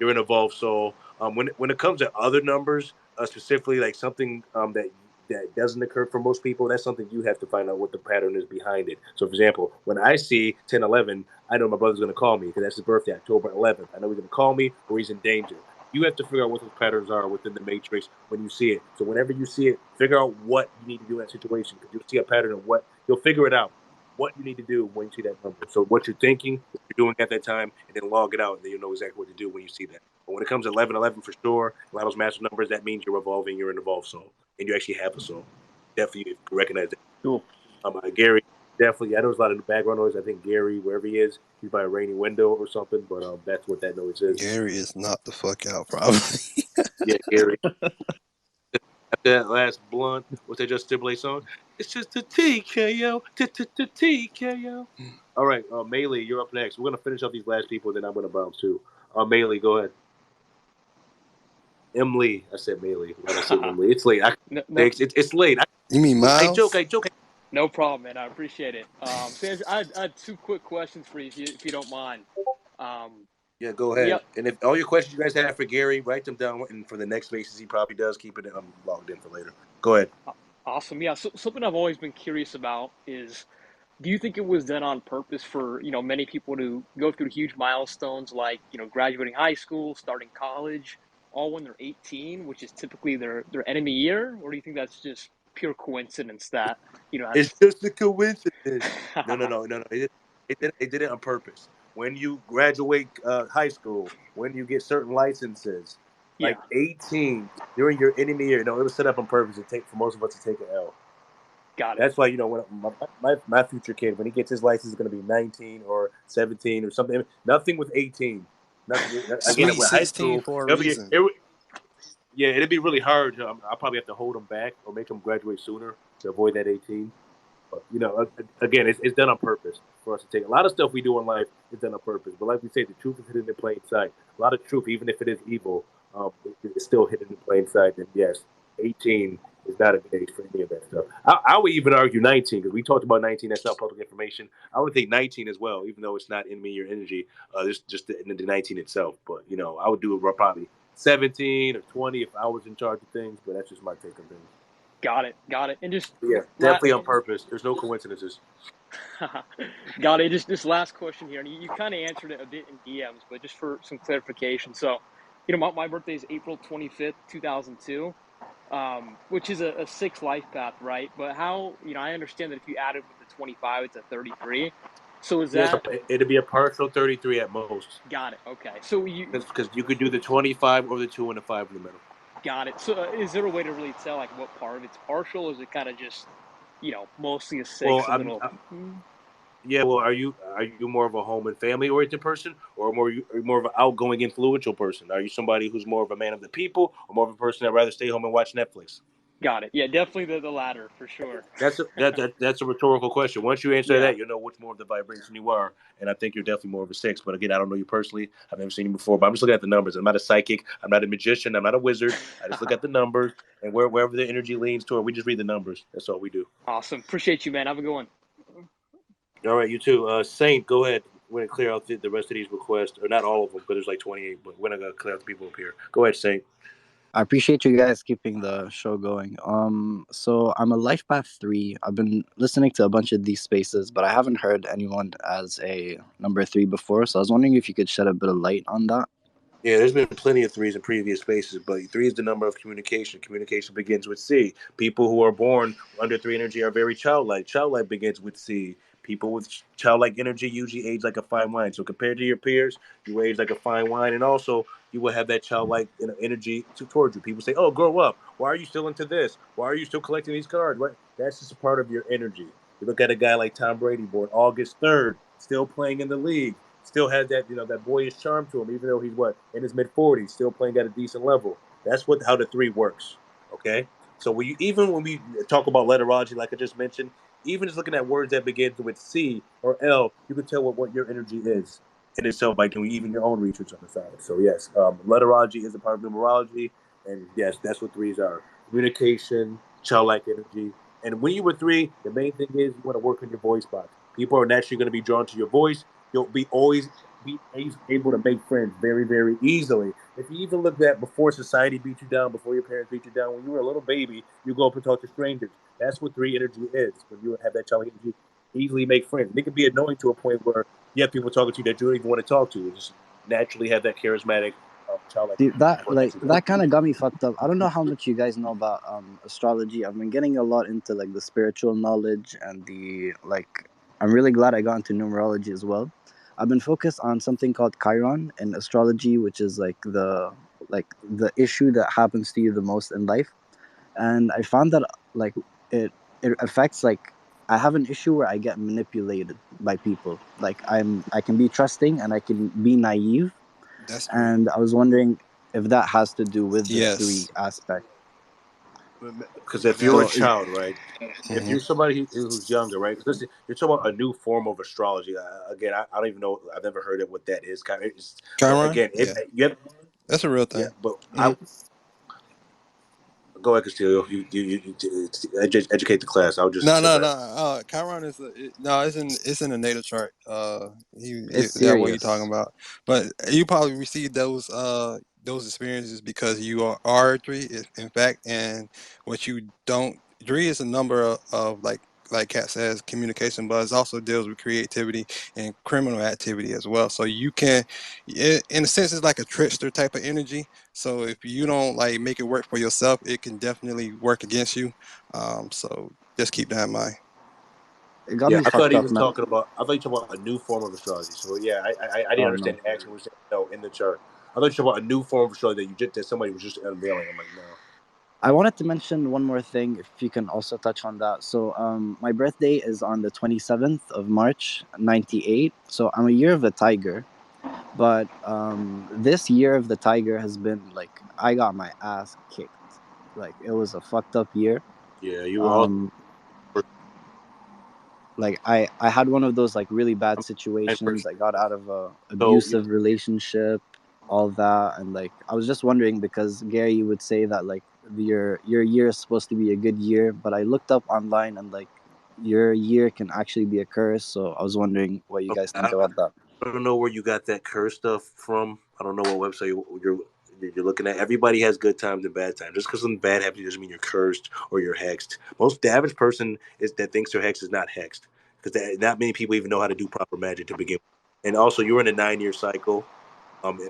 You're an evolved soul. When it comes to other numbers, specifically like something that doesn't occur for most people, that's something you have to find out what the pattern is behind it. So, for example, when I see 1011, I know my brother's going to call me because that's his birthday, October 11th. I know he's going to call me or he's in danger. You have to figure out what those patterns are within the matrix when you see it. So, whenever you see it, figure out what you need to do in that situation because you'll see a pattern of what you'll figure it out what you need to do when you see that number. So what you're thinking, what you're doing at that time, and then log it out, and then you'll know exactly what to do when you see that. But when it comes to 1111 for sure, a lot of those master numbers, that means you're evolving, you're an evolved soul, and you actually have a soul. Definitely recognize that. Cool. Gary, definitely. I know there's a lot of background noise. I think Gary, wherever he is, he's by a rainy window or something. But that's what that noise is. Gary is not the fuck out, probably. Yeah, Gary. After that last blunt, what's that Justin Timberlake song? It's just a TKO, TKO. All right, Melee, you're up next. We're gonna finish up these last people, then I'm gonna bounce too. Melee, go ahead. Emily, I said Melee. Why did I say Emily? It's late. No, it's late. You mean Miles? I joke. No problem, man. I appreciate it. So I had two quick questions for you, if you don't mind. Yeah, go ahead. Yep. And if all your questions you guys have for Gary, write them down. And for the next spaces he probably does, keep it logged in for later. Go ahead. Awesome. Yeah. So something I've always been curious about is, do you think it was done on purpose for, many people to go through huge milestones like, graduating high school, starting college, all when they're 18, which is typically their enemy year? Or do you think that's just pure coincidence that, It's just a coincidence. No. It did it on purpose. When you graduate high school, when you get certain licenses, Yeah. like 18 during your enemy year, it was set up on purpose to take for most of us to take an L. Got it. That's why when my future kid, when he gets his license, is going to be 19 or 17 or something. Nothing with 18. Nothing. Again, Sweet with high 16 school, for a reason. it'd be really hard. I'll probably have to hold him back or make him graduate sooner to avoid that 18. But again, it's done on purpose for us to take. A lot of stuff we do in life is done on purpose. But like we say, the truth is hidden in plain sight. A lot of truth, even if it is evil, it's still hidden in plain sight. And yes, 18 is not a good age for any of that stuff. I would even argue 19 because we talked about 19. That's not public information. I would think 19 as well, even though it's not in me or energy. Just the 19 itself. But I would do it probably 17 or 20 if I was in charge of things. But that's just my take on things. Got it. And just definitely on purpose. There's no coincidences. Got it. Just this last question here, and you kind of answered it a bit in DMs, but just for some clarification. So, my birthday is April 25th, 2002, which is a 6 life path, right? But how, I understand that if you add it with the 25, it's a 33. So is that? It'd be a partial 33 at most. Got it. Okay. So because you could do the 25 or the 2 and the 5 in the middle. Got it. So is there a way to really tell like what part of it's partial, or is it kind of just, mostly a 6? Well, are you more of a home and family oriented person, or more of an outgoing, influential person? Are you somebody who's more of a man of the people, or more of a person that rather stay home and watch Netflix? Got it. Yeah, definitely the latter for sure. That's a rhetorical question. Once you answer that, you'll know which more of the vibration you are, and I think you're definitely more of a 6. But again, I don't know you personally. I've never seen you before, but I'm just looking at the numbers. I'm not a psychic. I'm not a magician. I'm not a wizard. I just look at the numbers, and wherever the energy leans toward, we just read the numbers. That's all we do. Awesome. Appreciate you, man. Have a good one. All right, you too. Saint, go ahead. We're going to clear out the rest of these requests, or not all of them, but there's like 28, but we're not going to clear out the people up here. Go ahead, Saint. I appreciate you guys keeping the show going. So I'm a Life Path 3. I've been listening to a bunch of these spaces, but I haven't heard anyone as a number 3 before. So I was wondering if you could shed a bit of light on that. Yeah, there's been plenty of 3s in previous spaces, but 3 is the number of communication. Communication begins with C. People who are born under 3 energy are very childlike. Childlike begins with C. People with childlike energy usually age like a fine wine. So compared to your peers, you age like a fine wine, and also you will have that childlike energy towards you. People say, "Oh, grow up. Why are you still into this? Why are you still collecting these cards?" What? That's just a part of your energy. You look at a guy like Tom Brady, born August 3rd, still playing in the league. Still has that that boyish charm to him, even though he's in his mid-40s, still playing at a decent level. That's how the 3 works. Okay, so when we talk about letterology, like I just mentioned, even just looking at words that begin with C or L, you can tell what your energy is in itself by doing even your own research on the side. So yes, letterology is a part of numerology, and yes, that's what 3s are: communication, childlike energy. And when you were 3, the main thing is you want to work on your voice box. People are naturally going to be drawn to your voice. You'll always be able to make friends very, very easily. If you even look at before society beat you down, before your parents beat you down, when you were a little baby, you go up and talk to strangers. That's what 3 energy is. When you have that child energy, easily make friends. And it can be annoying to a point where you have people talking to you that you don't even want to talk to. You just naturally have that charismatic child. Dude, that kind of got me fucked up. I don't know how much you guys know about astrology. I've been getting a lot into like the spiritual knowledge and I'm really glad I got into numerology as well. I've been focused on something called Chiron in astrology, which is like the issue that happens to you the most in life. And I found that like it affects like I have an issue where I get manipulated by people. Like I can be trusting and I can be naive. That's me. And I was wondering if that has to do with the three Yes. aspects. Because if you're a So That's. is, child, right? If Hmm. you're somebody who's younger, right? Because you're talking about a new form of astrology. Again, I don't even know. I've never heard of what that is. But Chiron. again, Yeah, yep, that's a real yeah. thing. But Hmm. I go ahead, Castillo. You educate the class. I'll just No, sit no, back. no. Chiron is no. It's in the natal chart. it's That what you talking serious. about? But you probably received those experiences because you are three, in fact, and what you don't. Three is a number of like Kat says, communication, but it also deals with creativity and criminal activity as well. So you can, in a sense, it's like a trickster type of energy. So if you don't like make it work for yourself, it can definitely work against you. So just keep that in mind. It got Yeah, me I thought fucked he up, was man. talking about. I thought you were talking about a new form of astrology. So yeah, I didn't Oh understand no. the action. Was saying no in the chart. I thought you were talking about a new form of astrology that somebody was just unveiling. I'm like, no. I wanted to mention one more thing, if you can also touch on that. So, my birthday is on the 27th of March, 98. So, I'm a year of the tiger. But this year of the tiger has been like, I got my ass kicked. Like, it was a fucked up year. Yeah, you were all. Um, like I had one of those like really bad I'm situations. person. I got out of a So abusive relationship, all that. And like I was just wondering, because Gary would say that like your year is supposed to be a good year, but I looked up online and like your year can actually be a curse. So I was wondering what you guys think about that. I don't know where you got that curse stuff from. I don't know what website you're looking at. Everybody has good times and bad times. Just because something bad happens doesn't mean you're cursed or you're hexed. The average person is that thinks they're hexed is not hexed because not many people even know how to do proper magic to begin with. And also, you're in a 9 year cycle.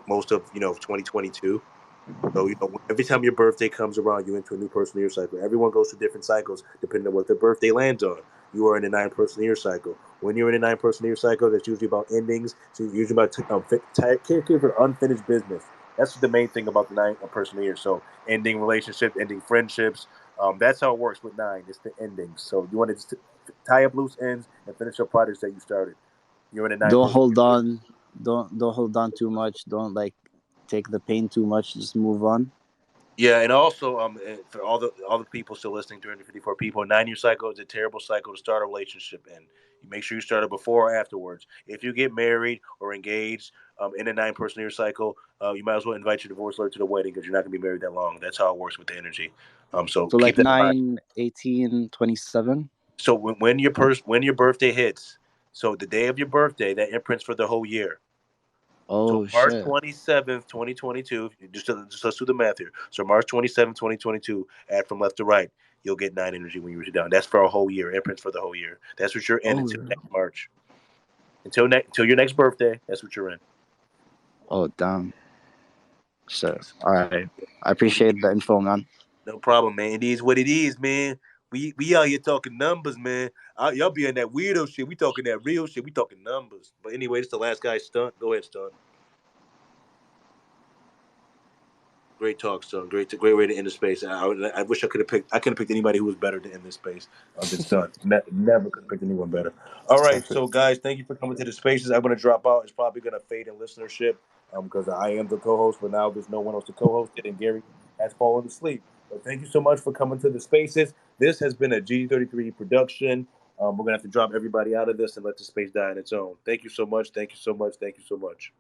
Most of 2022. So every time your birthday comes around, you enter a new personal year cycle. Everyone goes through different cycles depending on what their birthday lands on. You are in a 9 personal year cycle. When you're in a 9 personal year cycle, that's usually about endings. So usually about care for unfinished business. That's the main thing about the 9 personal year. So ending relationships, ending friendships. That's how it works with nine. It's the endings. So you want to just tie up loose ends and finish up projects that you started. You're in a nine Don't personal hold year. on. Don't hold on too much. Don't like take the pain too much. Just move on. Yeah, and also for all the people still listening, 354 people, 9 year cycle is a terrible cycle to start a relationship in. You make sure you start it before or afterwards. If you get married or engaged in a 9 personal year cycle, you might as well invite your divorce lawyer to the wedding because you're not going to be married that long. That's how it works with the energy. So So keep like that in mind. 9, 18, 27. So when your birthday hits, so the day of your birthday, that imprints for the whole year. So Oh March shit. 27th, 2022, just let's do the math here. So March 27th, 2022, add from left to right, you'll get 9 energy when you reach it down. That's for a whole year, imprints for the whole year. That's what you're in Oh, until next March. Until your next birthday, that's what you're in. oh damn. Shit. All right. I appreciate the info, man. No problem, man. It is what it is, man. We out here talking numbers, man. Y'all be in that weirdo shit. We talking that real shit. We talking numbers. But anyway, it's the last guy stunt. Go ahead, stunt. Great talk, son. Great way to end the space. I wish I could have picked. I could have picked anybody who was better to end this space than Stunt. Never could have picked anyone better. All right, Perfect. so guys, thank you for coming to the spaces. I'm going to drop out. It's probably going to fade in listenership because I am the co-host, but now there's no one else to co-host it, and Gary has fallen asleep. But thank you so much for coming to the spaces. This has been a G33 production. We're going to have to drop everybody out of this and let the space die on its own. Thank you so much. Thank you so much. Thank you so much.